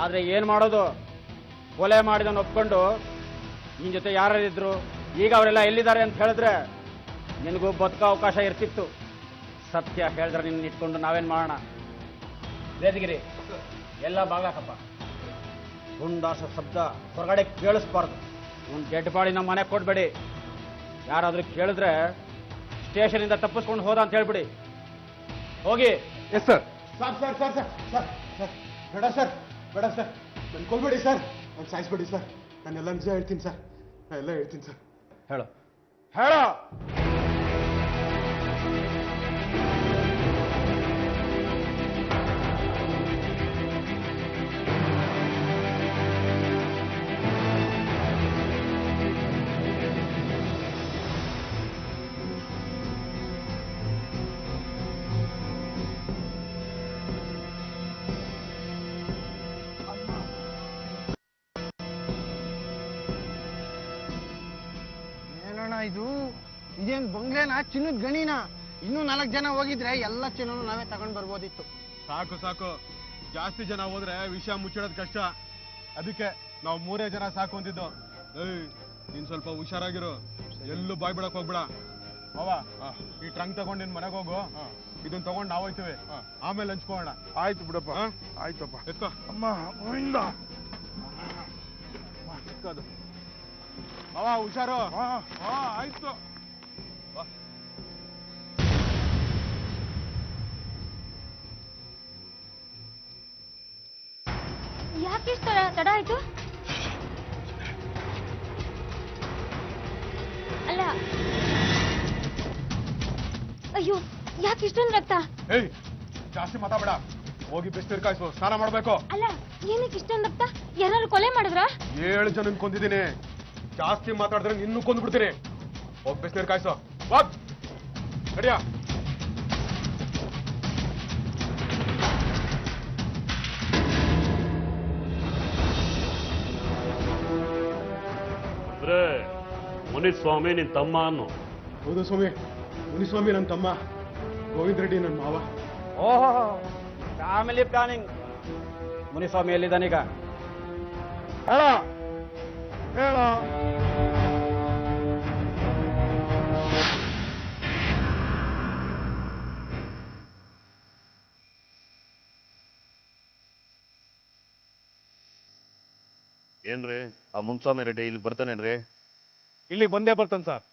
S3: ಆದ್ರೆ ಏನ್ ಮಾಡೋದು? ಕೊಲೆ ಮಾಡಿದವನು ಒಪ್ಕೊಂಡು ನಿನ್ ಜೊತೆ ಯಾರಿದ್ರು, ಈಗ ಅವರೆಲ್ಲ ಎಲ್ಲಿದ್ದಾರೆ ಅಂತ ಹೇಳಿದ್ರೆ ನಿನಗೂ ಬದುಕೋ ಅವಕಾಶ ಇರ್ತಿತ್ತು. ಸತ್ಯ ಹೇಳಿದ್ರೆ ನಿನ್ನ ಇಟ್ಕೊಂಡು ನಾವೇನ್ ಮಾಡೋಣ? ವೇದಗಿರಿ ಎಲ್ಲ ಬಾಗ್ಲಾಕಪ್ಪ. ಗುಂಡಾಸ ಶಬ್ದ ಹೊರಗಡೆ ಕೇಳಿಸ್ಬಾರ್ದು. ಒಂದು ಡೆಡ್ ಬಾಡಿ ನಮ್ಮ ಮನೆಗೆ ಕೊಡ್ಬೇಡಿ. ಯಾರಾದ್ರೂ ಕೇಳಿದ್ರೆ ಸ್ಟೇಷನಿಂದ ತಪ್ಪಿಸ್ಕೊಂಡು ಹೋದ ಅಂತ ಹೇಳ್ಬಿಡಿ. ಹೋಗಿ.
S5: Yes sir.
S6: Sir sir sir sir sir sir ಬೇಡ ಸರ್, ಬೇಡ ಸರ್, ನನ್ ಕೊಲ್ಬೇಡಿ ಸರ್, ನಾನು ಸಾಯಿಸ್ಬೇಡಿ ಸರ್. ನಾನೆಲ್ಲ ನಿಜ ಹೇಳ್ತೀನಿ ಸರ್, ನಾನು ಎಲ್ಲ ಹೇಳ್ತೀನಿ ಸರ್.
S3: ಹೇಳು.
S6: ಹೇಳೋ.
S12: ಇದೇನ್ ಬಂಗ್ಲೆನ ಚಿನ್ನದ ಗಣಿನ? ಇನ್ನೂ 4 ಜನ ಹೋಗಿದ್ರೆ ಎಲ್ಲ ಚಿನ್ನನು ನಾವೇ ತಗೊಂಡ್ ಬರ್ಬೋದಿತ್ತು.
S5: ಸಾಕು ಸಾಕು, ಜಾಸ್ತಿ ಜನ ಹೋದ್ರೆ ವಿಷಯ ಮುಚ್ಚಿಡೋದು ಕಷ್ಟ. ಅದಕ್ಕೆ ನಾವು 3 ಜನ ಸಾಕು ಅಂತಿದ್ದು. ಏಯ್, ನೀನ್ ಸ್ವಲ್ಪ ಹುಷಾರಾಗಿರು, ಎಲ್ಲೂ ಬಾಯ್ ಬಿಡಕ್ ಹೋಗ್ಬೇಡ. ಅವ ಈ ಟ್ರಂಕ್ ತಗೊಂಡು ನಿನ್ ಮನೆಗೆ ಹೋಗು, ಇದನ್ನ ತಗೊಂಡು ನಾವು ಹೋಯ್ತೀವಿ, ಆಮೇಲೆ ಹಂಚ್ಕೋಣ.
S6: ಆಯ್ತು ಬಿಡಪ್ಪ, ಆಯ್ತಪ್ಪ.
S5: ಎತ್ಕೋ
S6: ಅಮ್ಮ ಗೋವಿಂದ.
S5: ಎತ್ಕೋದು ಅವ, ಹುಷಾರು. ಆಯ್ತು.
S11: ಯಾಕಿಷ್ಟು ತಡ ಆಯ್ತು? ಅಲ್ಲ, ಅಯ್ಯೋ, ಯಾಕೆ ಇಷ್ಟೊಂದು ರಕ್ತ?
S5: ಏಯ್, ಜಾಸ್ತಿ ಮಾತಾಡಬೇಡ, ಹೋಗಿ ಬಿಸಿನೀರು ಕಾಯಿಸು, ಸ್ನಾನ ಮಾಡ್ಬೇಕು.
S11: ಅಲ್ಲ, ಏನಕ್ಕೆ ಇಷ್ಟೊಂದು ರಕ್ತ? ಯಾರು ಕೊಲೆ ಮಾಡಿದ್ರ?
S5: 7 ಜನ ಕೊಂದಿದ್ದೀನಿ. ಜಾಸ್ತಿ ಮಾತಾಡಿದ್ರೆ ನಿನ್ನೂ ಕೊಂದು ಬಿಡ್ತೀನಿ. ಹೋಗಿ ಬಿಸಿನೀರು ಕಾಯಿಸು, ಹೋಗ್ ನಡಿಯ.
S2: ಅಂದ್ರೆ ಮುನಿಸ್ವಾಮಿ ನಿನ್ ತಮ್ಮ ಅನ್ನು?
S5: ಹೌದು ಸ್ವಾಮಿ, ಮುನಿಸ್ವಾಮಿ ನನ್ನ ತಮ್ಮ, ಗೋವಿಂದ ರೆಡ್ಡಿ ನನ್ನ ಮಾವ.
S3: ಓಹೋ, ಫ್ಯಾಮಿಲಿ ಪ್ಲಾನಿಂಗ್. ಮುನಿಸ್ವಾಮಿ ಎಲ್ಲಿದ್ದಾನೀಗ?
S6: ಹೇಳ ಹೇಳ.
S9: ಏನ್ರಿ, ಆ ಮುನ್ಸ್ವಾಮಿ ರೆಡ್ಡಿ ಇಲ್ಲಿ ಬರ್ತಾನೇನ್ರಿ?
S5: ಇಲ್ಲಿ ಬಂದೇ ಬರ್ತಾನೆ ಸರ್.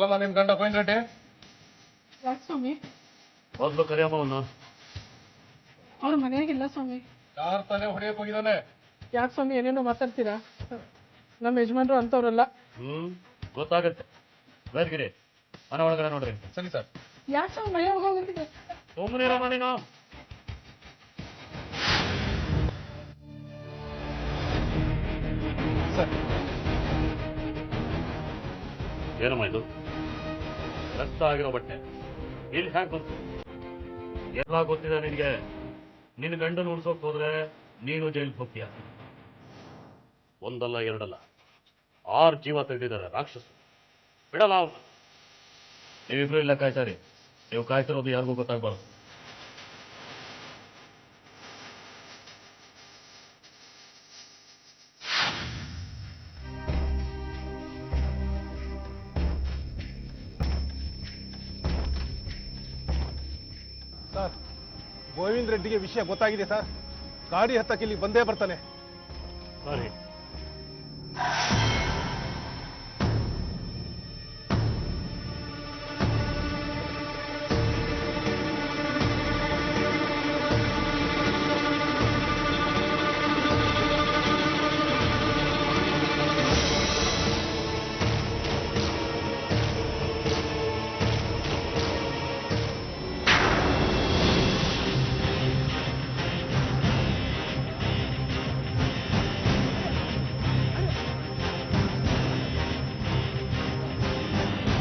S8: ಅಲ್ಲ ನಿಮ್ ಗಂಡ ಗೋವಿಂದ ರೆಡ್ಡಿ?
S1: ಯಾಕೆ ಸ್ವಾಮಿ?
S2: ಮೊದಲು ಕರಿಯಮ್ಮ ಅವನು.
S1: ಅವ್ರ ಮನೆಯಾಗಿಲ್ಲ ಸ್ವಾಮಿ.
S8: ಯಾರು ತಾನೇ ಹೊಡೆಯಕ್ ಹೋಗಿದ್ದಾನೆ?
S1: ಯಾಕೆ ಸ್ವಾಮಿ ಏನೇನೋ ಮಾತಾಡ್ತೀರಾ? ನಮ್ಮ ಯಜಮಾನ್ರು ಅಂತವ್ರಲ್ಲ.
S2: ಗೊತ್ತಾಗತ್ತೆ. ಬೇರ್ಗಿರಿ, ಮನೆ ಒಳಗಡೆ ನೋಡ್ರಿ.
S8: ಸರಿ ಸರ್.
S1: ಯಾಕೆ ಸ್ವಾಮಿ ಮನೆ ಹೋಗಿದ್ರೆ?
S2: ಸುಮ್ಮನೆ ನೀನು.
S8: ಸರ್,
S2: ಏನಮ್ಮ ಇದು? ರಕ್ತ ಆಗಿರೋ ಬಟ್ಟೆ ಇಲ್ಲಿ ಹ್ಯಾಕ್ ಬಂತು? ಎಲ್ಲ ಗೊತ್ತಿದೆ ನಿನಗೆ. ನಿನ್ನ ಗಂಡನ ಉಳ್ಸೋಕ್ ಹೋದ್ರೆ ನೀನು ಜೈಲಿಗೆ ಹೋಗ್ತೀಯ. ಒಂದಲ್ಲ ಎರಡಲ್ಲ 6 ಜೀವ ತೆಗೆದಿದ್ದಾರೆ ರಾಕ್ಷಸರು. ಬಿಡಲ್ಲ ಅವ್ರು. ನೀವಿಬ್ರು ಇಲ್ಲ ಕಾಯ್ತಾರಿ. ನೀವು ಕಾಯ್ತಿರೋದು ಯಾರಿಗೂ ಗೊತ್ತಾಗ್ಬಾರ್ದು.
S5: ಸರ್, ಗೋವಿಂದ ರೆಡ್ಡಿಗೆ ವಿಷಯ ಗೊತ್ತಾಗಿದೆ ಸರ್. ಗಾಡಿ ಹತ್ತಕ್ಕೆ ಇಲ್ಲಿ ಬಂದೇ ಬರ್ತಾನೆ.
S2: ಸರಿ,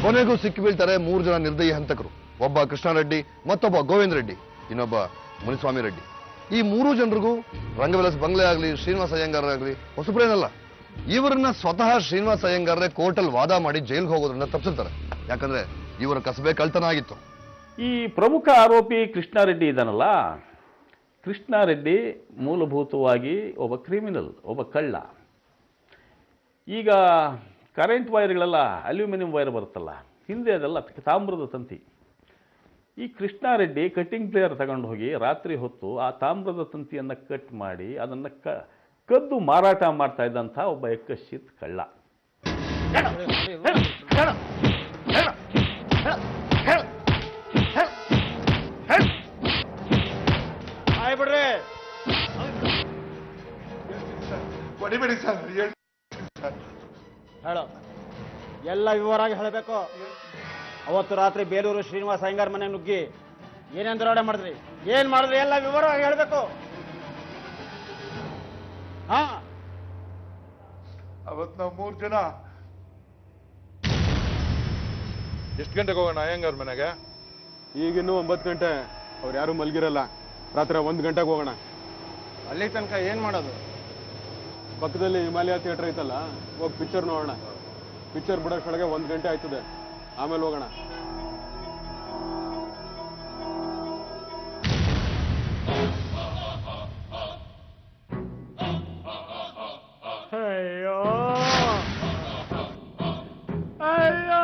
S9: ಕೊನೆಗೂ ಸಿಕ್ಕಿ ಬೀಳ್ತಾರೆ 3 ಜನ ನಿರ್ದಯಿ ಹಂತಕರು. ಒಬ್ಬ ಕೃಷ್ಣಾರೆಡ್ಡಿ, ಮತ್ತೊಬ್ಬ ಗೋವಿಂದ ರೆಡ್ಡಿ, ಇನ್ನೊಬ್ಬ ಮುನಿಸ್ವಾಮಿ ರೆಡ್ಡಿ. ಈ 3 ಜನರಿಗೂ ರಂಗವಿಲಾಸ್ ಬಂಗ್ಲೆ ಆಗಲಿ, ಶ್ರೀನಿವಾಸ ಅಯ್ಯಂಗಾರ್ ಆಗಲಿ ಹೊಸಬ್ರೇನಲ್ಲ. ಇವರನ್ನ ಸ್ವತಃ ಶ್ರೀನಿವಾಸ ಅಯ್ಯಂಗಾರ್ರೆ ಕೋರ್ಟಲ್ಲಿ ವಾದ ಮಾಡಿ ಜೈಲ್ಗೆ ಹೋಗೋದ್ರಿಂದ ತಪ್ಪಿಸಿರ್ತಾರೆ. ಯಾಕಂದ್ರೆ ಇವರ ಕಸಬೆ ಕಳ್ತನ ಆಗಿತ್ತು.
S13: ಈ ಪ್ರಮುಖ ಆರೋಪಿ ಕೃಷ್ಣಾರೆಡ್ಡಿ ಇದ್ದಾನಲ್ಲ, ಕೃಷ್ಣಾರೆಡ್ಡಿ ಮೂಲಭೂತವಾಗಿ ಒಬ್ಬ ಕ್ರಿಮಿನಲ್, ಒಬ್ಬ ಕಳ್ಳ. ಈಗ ಕರೆಂಟ್ ವೈರ್ಗಳೆಲ್ಲ ಅಲ್ಯೂಮಿನಿಯಂ ವೈರ್ ಬರುತ್ತಲ್ಲ, ಹಿಂದೆ ಅದೆಲ್ಲ ತಾಮ್ರದ ತಂತಿ. ಈ ಕೃಷ್ಣಾರೆಡ್ಡಿ ಕಟ್ಟಿಂಗ್ ಪ್ಲೇಯರ್ ತಗೊಂಡು ಹೋಗಿ ರಾತ್ರಿ ಹೊತ್ತು ಆ ತಾಮ್ರದ ತಂತಿಯನ್ನು ಕಟ್ ಮಾಡಿ ಅದನ್ನು ಕದ್ದು ಮಾರಾಟ ಮಾಡ್ತಾ ಇದ್ದಂಥ ಒಬ್ಬ ಎಕ್ಕಶಿತ್ ಕಳ್ಳ.
S3: ಬಿಡ್ರಿ,
S5: ಹೊಡಿಬೇಡಿ ಸರ್
S3: ಹೇಳು, ಎಲ್ಲ ವಿವರವಾಗಿ ಹೇಳಬೇಕು. ಅವತ್ತು ರಾತ್ರಿ ಬೇಲೂರು ಶ್ರೀನಿವಾಸ ಅಯ್ಯಂಗಾರ್ ಮನೆ ನುಗ್ಗಿ ಏನೇನು ದರೋಡೆ ಮಾಡಿದ್ರಿ, ಏನ್ ಮಾಡಿದ್ರಿ, ಎಲ್ಲ ವಿವರವಾಗಿ ಹೇಳಬೇಕು. ಹಾ,
S5: ಅವತ್ತು ನಾವು 3 ಜನ ಎಷ್ಟು ಗಂಟೆಗೆ ಹೋಗೋಣ ಅಯ್ಯಂಗಾರ್ ಮನೆಗೆ? ಈಗಿನ್ನೂ 9 ಗಂಟೆ, ಅವ್ರು ಯಾರು ಮಲಗಿರಲ್ಲ. ರಾತ್ರಿ 1 ಗಂಟೆಗೆ ಹೋಗೋಣ.
S12: ಅಲ್ಲಿ ತನಕ ಏನ್ ಮಾಡೋದು?
S5: ಪಕ್ಕದಲ್ಲಿ ಹಿಮಾಲಯ ಥಿಯೇಟರ್ ಐತಲ್ಲ, ಹೋಗಿ ಪಿಕ್ಚರ್ ನೋಡೋಣ. ಪಿಕ್ಚರ್ ಬಿಡೋಷ್ಟೊಳಗೆ 1 ಗಂಟೆ ಆಯ್ತದೆ, ಆಮೇಲೆ ಹೋಗೋಣ.
S3: ಅಯ್ಯೋ ಅಯ್ಯೋ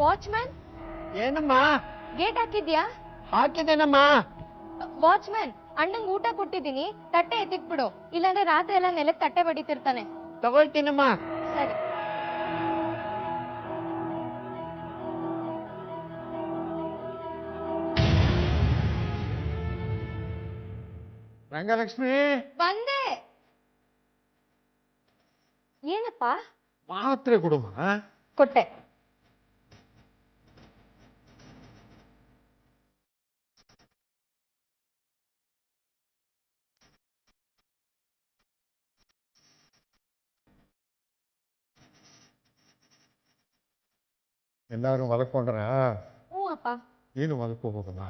S11: ವಾಚ್ಮ್ಯಾನ್,
S12: ಏನಮ್ಮ?
S11: ಗೇಟ್ ಹಾಕಿದ್ಯಾ?
S12: ಹಾಕಿದ್ದೇನಮ್ಮ.
S11: ವಾಚ್ಮ್ಯಾನ್, ಅಣ್ಣಂಗ್ ಊಟ ಕೊಟ್ಟಿದ್ದೀನಿ, ತಟ್ಟೆ ಎತ್ತಿಟ್ಬಿಡು, ಇಲ್ಲಾಂದ್ರೆ ರಾತ್ರಿ ಎಲ್ಲ ನೆಲಕ್ಕೆ ತಟ್ಟೆ ಬಡಿತಿರ್ತಾನೆ.
S12: ತಗೊಳ್ತೀನಮ್ಮ.
S11: ಸರಿ.
S12: ರಂಗಲಕ್ಷ್ಮಿ,
S11: ಬಂದೆ. ಏನಪ್ಪ?
S12: ಮಾತ್ರೆ ಕೊಡುವ.
S11: ಕೊಟ್ಟೆ.
S12: ಎಲ್ಲಾರು ಮಲ್ಕೊಂಡ್ರ?
S11: ಹ್ಞೂ ಅಪ್ಪ.
S12: ನೀನು ಮಲ್ಕೋಬೋದಲ್ಲ?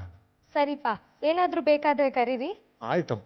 S11: ಸರಿಪಾ, ಏನಾದ್ರೂ ಬೇಕಾದ್ರೆ ಕರೀರಿ.
S12: ಆಯ್ತಮ್ಮ.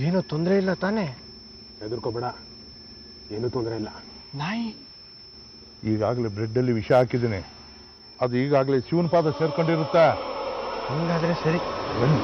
S5: ಏನು ತೊಂದರೆ ಇಲ್ಲ ತಾನೇ? ಹೆದರ್ಕೋಬೇಡ, ಏನು ತೊಂದರೆ ಇಲ್ಲ.
S12: ನಾಯಿ
S6: ಈಗಾಗಲೇ ಬ್ರೆಡ್ಡಲ್ಲಿ ವಿಷ ಹಾಕಿದ್ದೀನಿ, ಅದು ಈಗಾಗಲೇ ಶಿವನ ಪಾದ ಸೇರ್ಕೊಂಡಿರುತ್ತಾ.
S12: ಹಂಗಾದ್ರೆ ಸರಿ.
S6: ಬನ್ನಿ.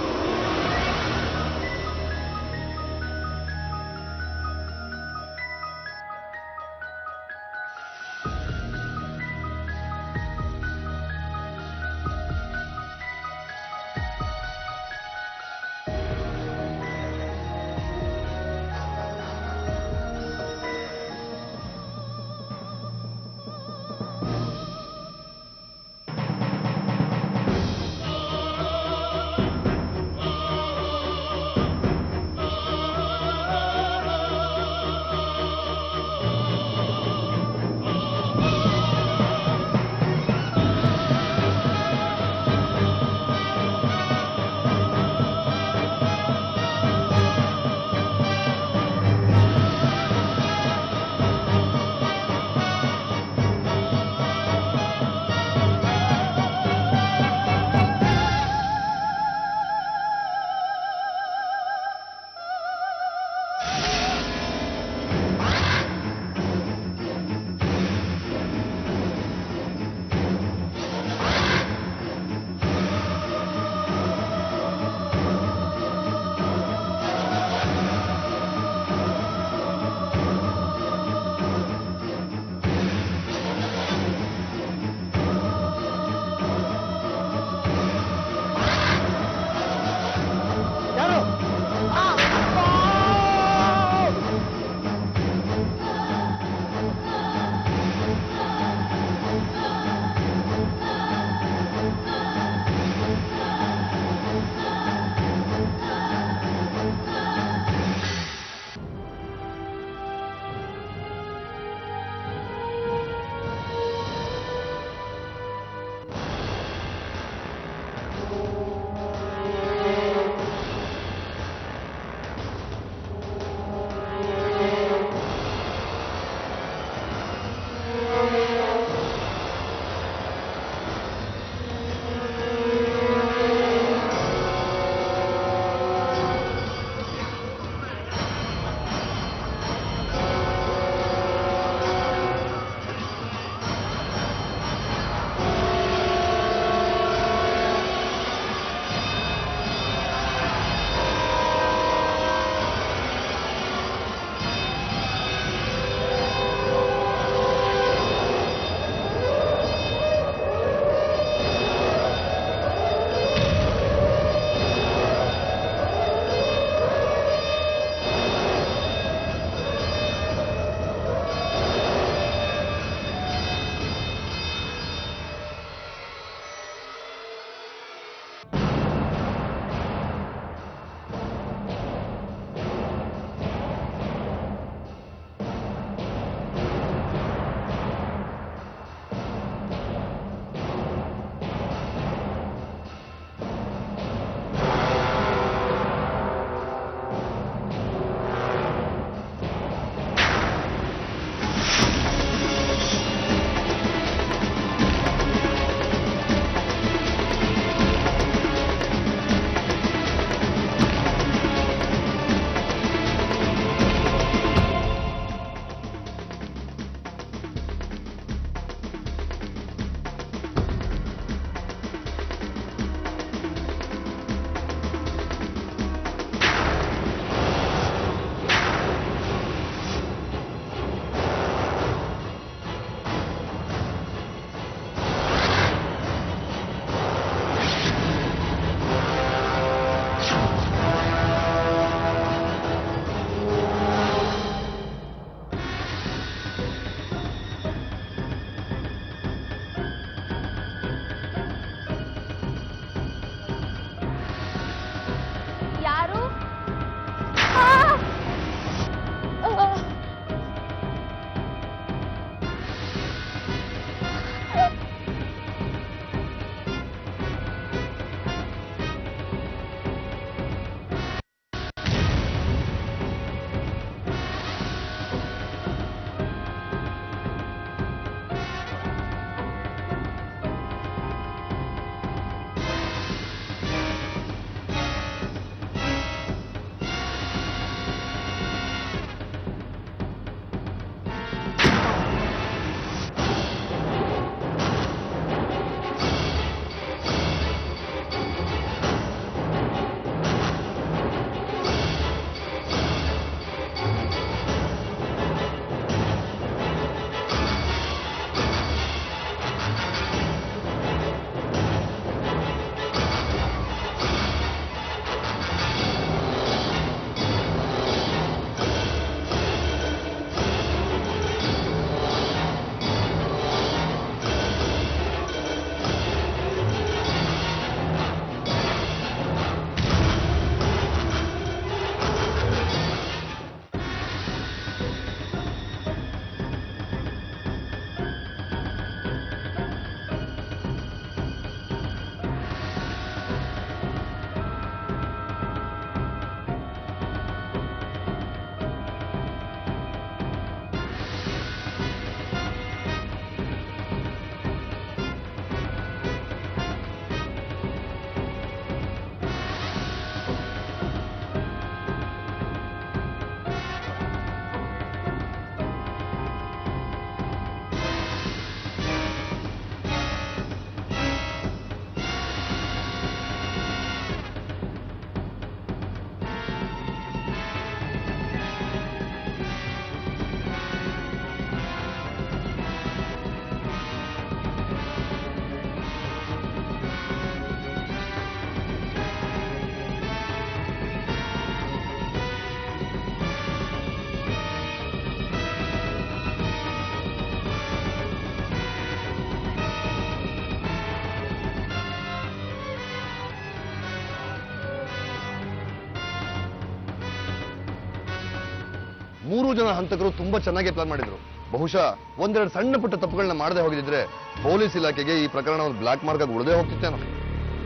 S9: ಮೂರು ಜನ ಹಂತಕರು ತುಂಬಾ ಚೆನ್ನಾಗಿ ಪ್ಲಾನ್ ಮಾಡಿದ್ರು. ಬಹುಶಃ ಒಂದೆರಡು ಸಣ್ಣ ಪುಟ್ಟ ತಪ್ಪುಗಳನ್ನ ಮಾಡದೆ ಹೋಗಿದ್ರೆ ಪೊಲೀಸ್ ಇಲಾಖೆಗೆ ಈ ಪ್ರಕರಣ ಒಂದು ಬ್ಲಾಕ್ ಮಾರ್ಕ್ ಆಗಿ ಉಳಿದೇ ಹೋಗ್ತಿತ್ತೇನೋ.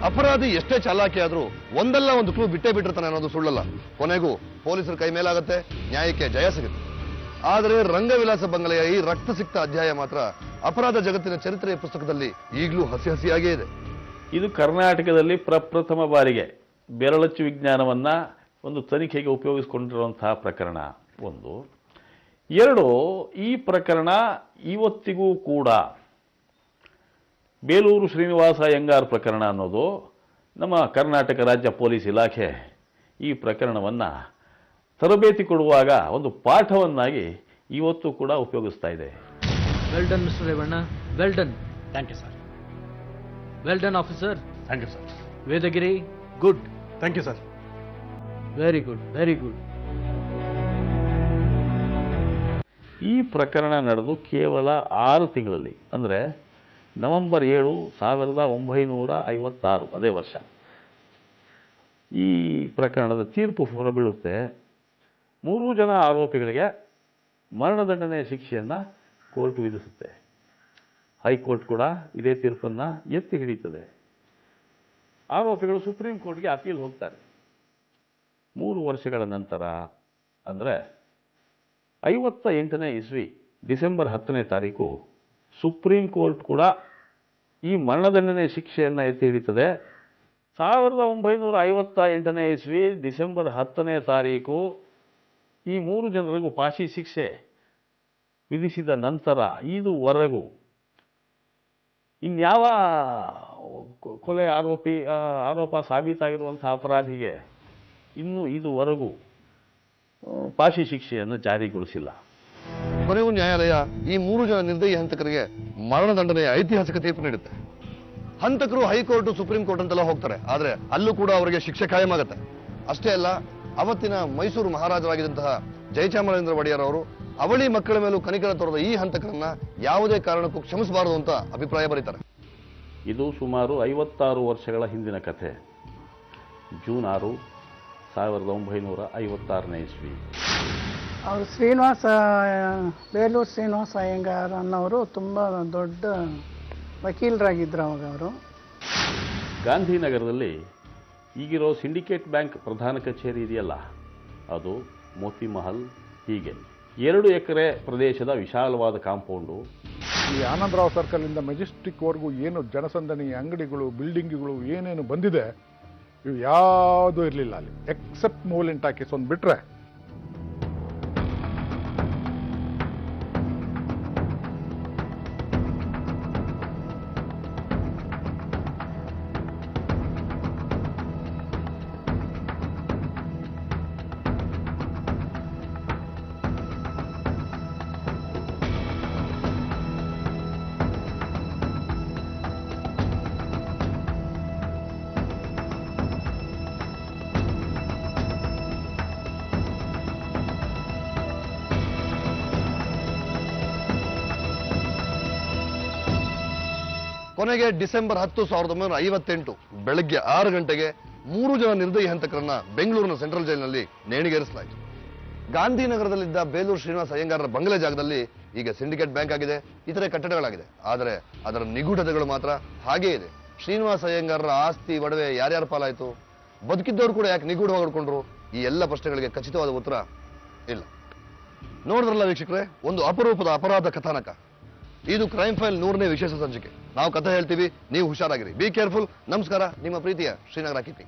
S9: ಅಪರಾಧಿ ಎಷ್ಟೇ ಚಾಲಾಕಿ ಆದ್ರೂ ಒಂದಲ್ಲ ಒಂದು ಕ್ಲೂ ಬಿಟ್ಟೇ ಬಿಟ್ಟಿರ್ತಾನೆ ಅನ್ನೋದು ಸುಳ್ಳಲ್ಲ. ಕೊನೆಗೂ ಪೊಲೀಸರ ಕೈ ಮೇಲಾಗತ್ತೆ, ನ್ಯಾಯಕ್ಕೆ ಜಯ ಸಿಗುತ್ತೆ. ಆದರೆ ರಂಗವಿಲಾಸ ಬಂಗಲೆಯ ಈ ರಕ್ತಸಿಕ್ತ ಅಧ್ಯಾಯ ಮಾತ್ರ ಅಪರಾಧ ಜಗತ್ತಿನ ಚರಿತ್ರೆಯ ಪುಸ್ತಕದಲ್ಲಿ ಈಗಲೂ ಹಸಿ ಹಸಿಯಾಗೇ ಇದೆ.
S13: ಇದು ಕರ್ನಾಟಕದಲ್ಲಿ ಪ್ರಪ್ರಥಮ ಬಾರಿಗೆ ಬೆರಳಚ್ಚು ವಿಜ್ಞಾನವನ್ನ ಒಂದು ತನಿಖೆಗೆ ಉಪಯೋಗಿಸಿಕೊಂಡಿರುವಂತಹ ಪ್ರಕರಣ ಒಂದು. ಎರಡು, ಈ ಪ್ರಕರಣ ಇವತ್ತಿಗೂ ಕೂಡ ಬೇಲೂರು ಶ್ರೀನಿವಾಸ ಅಯ್ಯಂಗಾರ್ ಪ್ರಕರಣ ಅನ್ನೋದು ನಮ್ಮ ಕರ್ನಾಟಕ ರಾಜ್ಯ ಪೊಲೀಸ್ ಇಲಾಖೆ ಈ ಪ್ರಕರಣವನ್ನು ತರಬೇತಿ ಕೊಡುವಾಗ ಒಂದು ಪಾಠವನ್ನಾಗಿ ಇವತ್ತು ಕೂಡ ಉಪಯೋಗಿಸ್ತಾ ಇದೆ.
S4: Well done mister Revanna, well done.
S2: Thank you sir.
S4: Well done officer.
S2: Thank you sir.
S4: Vedagiri, good.
S5: Thank you sir.
S4: Very good, very good.
S13: ಈ ಪ್ರಕರಣ ನಡೆದು ಕೇವಲ 6 ತಿಂಗಳಲ್ಲಿ, ಅಂದರೆ ನವೆಂಬರ್ 7, 1956, ಅದೇ ವರ್ಷ ಈ ಪ್ರಕರಣದ ತೀರ್ಪು ಹೊರಬೀಳುತ್ತೆ. 3 ಜನ ಆರೋಪಿಗಳಿಗೆ ಮರಣದಂಡನೆ ಶಿಕ್ಷೆಯನ್ನು ಕೋರ್ಟ್ ವಿಧಿಸುತ್ತೆ. ಹೈಕೋರ್ಟ್ ಕೂಡ ಇದೇ ತೀರ್ಪನ್ನು ಎತ್ತಿ ಹಿಡಿಯುತ್ತದೆ. ಆರೋಪಿಗಳು ಸುಪ್ರೀಂ ಕೋರ್ಟ್ಗೆ ಅಪೀಲ್ ಹೋಗ್ತಾರೆ. 3 ವರ್ಷಗಳ ನಂತರ, ಅಂದರೆ 58ನೇ ಇಸ್ವಿ ಡಿಸೆಂಬರ್ 10ನೇ ತಾರೀಕು ಸುಪ್ರೀಂ ಕೋರ್ಟ್ ಕೂಡ ಈ ಮರಣದಂಡನೆ ಶಿಕ್ಷೆಯನ್ನು ಎತ್ತಿ ಹಿಡಿತದೆ. 1958ನೇ ಇಸ್ವಿ ಡಿಸೆಂಬರ್ 10ನೇ ತಾರೀಕು ಈ 3 ಜನರಿಗೂ ಫಾಶಿ ಶಿಕ್ಷೆ ವಿಧಿಸಿದ ನಂತರ ಇದುವರೆಗೂ ಇನ್ಯಾವ ಕೊಲೆ ಆರೋಪ ಸಾಬೀತಾಗಿರುವಂತಹ ಅಪರಾಧಿಗೆ ಇನ್ನೂ ಇದುವರೆಗೂ ಫಾಶಿ ಶಿಕ್ಷೆಯನ್ನು ಜಾರಿಗೊಳಿಸಿಲ್ಲ.
S9: ಕೊನೆಗೂ ನ್ಯಾಯಾಲಯ ಈ 3 ಜನ ನಿರ್ದಯಿ ಹಂತಕರಿಗೆ ಮರಣದಂಡನೆಯ ಐತಿಹಾಸಿಕ ತೀರ್ಪು ನೀಡುತ್ತೆ. ಹಂತಕರು ಹೈಕೋರ್ಟ್, ಸುಪ್ರೀಂ ಕೋರ್ಟ್ ಅಂತೆಲ್ಲ ಹೋಗ್ತಾರೆ, ಆದ್ರೆ ಅಲ್ಲೂ ಕೂಡ ಅವರಿಗೆ ಶಿಕ್ಷೆ ಕಾಯಮಾಗತ್ತೆ. ಅಷ್ಟೇ ಅಲ್ಲ, ಅವತ್ತಿನ ಮೈಸೂರು ಮಹಾರಾಜರಾಗಿದ್ದಂತಹ ಜಯಚಾಮರಾಜೇಂದ್ರ ಒಡೆಯರ್ ಅವರು ಅವಳಿ ಮಕ್ಕಳ ಮೇಲೂ ಕನಿಕರ ತೋರದ ಈ ಹಂತಕರನ್ನ ಯಾವುದೇ ಕಾರಣಕ್ಕೂ ಕ್ಷಮಿಸಬಾರದು ಅಂತ ಅಭಿಪ್ರಾಯ ಬರೀತಾರೆ.
S13: ಇದು ಸುಮಾರು 56 ವರ್ಷಗಳ ಹಿಂದಿನ ಕಥೆ. ಜೂನ್ 6, 1956ನೇ ಇಸ್ವಿ.
S14: ಅವರು ಬೇಲೂರು ಶ್ರೀನಿವಾಸ ಅಯ್ಯಂಗಾರ್ ಅನ್ನೋರು ತುಂಬ ದೊಡ್ಡ ವಕೀಲರಾಗಿದ್ದರು ಅವಾಗ. ಅವರು
S13: ಗಾಂಧಿನಗರದಲ್ಲಿ ಈಗಿರೋ ಸಿಂಡಿಕೇಟ್ ಬ್ಯಾಂಕ್ ಪ್ರಧಾನ ಕಚೇರಿ ಇದೆಯಲ್ಲ, ಅದು ಮೋತಿ ಮಹಲ್. ಹೀಗೆ 2 ಎಕರೆ ಪ್ರದೇಶದ ವಿಶಾಲವಾದ ಕಾಂಪೌಂಡು.
S6: ಈ ಆನಂದರಾವ್ ಸರ್ಕಲ್ನಿಂದ ಮೆಜೆಸ್ಟಿಕ್ವರೆಗೂ ಏನು ಜನಸಂದಣಿ, ಅಂಗಡಿಗಳು, ಬಿಲ್ಡಿಂಗ್ಗಳು ಏನೇನು ಬಂದಿದೆ, ಇವು ಯಾವುದೂ ಇರಲಿಲ್ಲ ಅಲ್ಲಿ, ಎಕ್ಸೆಪ್ಟ್ ಮೂವ್ಲೆಂಟ್ ಟಾಕೀಸ್ ಒಂದು ಬಿಟ್ರೆ.
S9: ಕೊನೆಗೆ ಡಿಸೆಂಬರ್ 10, 1958 ಬೆಳಗ್ಗೆ 6 ಗಂಟೆಗೆ 3 ಜನ ನಿರ್ದಯಿ ಹಂತಕರನ್ನ ಬೆಂಗಳೂರಿನ ಸೆಂಟ್ರಲ್ ಜೈಲಿನಲ್ಲಿ ನೇಣಿಗೇರಿಸಲಾಯಿತು. ಗಾಂಧಿನಗರದಲ್ಲಿದ್ದ ಬೇಲೂರು ಶ್ರೀನಿವಾಸ ಅಯ್ಯಂಗಾರರ ಬಂಗಲೆ ಜಾಗದಲ್ಲಿ ಈಗ ಸಿಂಡಿಕೇಟ್ ಬ್ಯಾಂಕ್ ಆಗಿದೆ, ಇತರೆ ಕಟ್ಟಡಗಳಾಗಿದೆ. ಆದರೆ ಅದರ ನಿಗೂಢತೆಗಳು ಮಾತ್ರ ಹಾಗೇ ಇದೆ. ಶ್ರೀನಿವಾಸ ಅಯ್ಯಂಗಾರರ ಆಸ್ತಿ, ಒಡವೆ ಯಾರ್ಯಾರ ಪಾಲಾಯಿತು, ಬದುಕಿದ್ದವರು ಕೂಡ ಯಾಕೆ ನಿಗೂಢವಾಗಿ ಹೊಡ್ಕೊಂಡ್ರು, ಈ ಎಲ್ಲ ಪ್ರಶ್ನೆಗಳಿಗೆ ಖಚಿತವಾದ ಉತ್ತರ ಇಲ್ಲ. ನೋಡಿದ್ರಲ್ಲ ವೀಕ್ಷಕರೇ, ಒಂದು ಅಪರೂಪದ ಅಪರಾಧ ಕಥಾನಕ. ಇದು ಕ್ರೈಮ್ ಫೈಲ್ 100ನೇ ವಿಶೇಷ ಸಂಚಿಕೆ. ನಾವು ಕಥೆ ಹೇಳ್ತೀವಿ, ನೀವು ಹುಷಾರಾಗಿರಿ. Be careful. ನಮಸ್ಕಾರ, ನಿಮ್ಮ ಪ್ರೀತಿಯ ಶ್ರೀನಗರ ಕೀರ್ತಿ.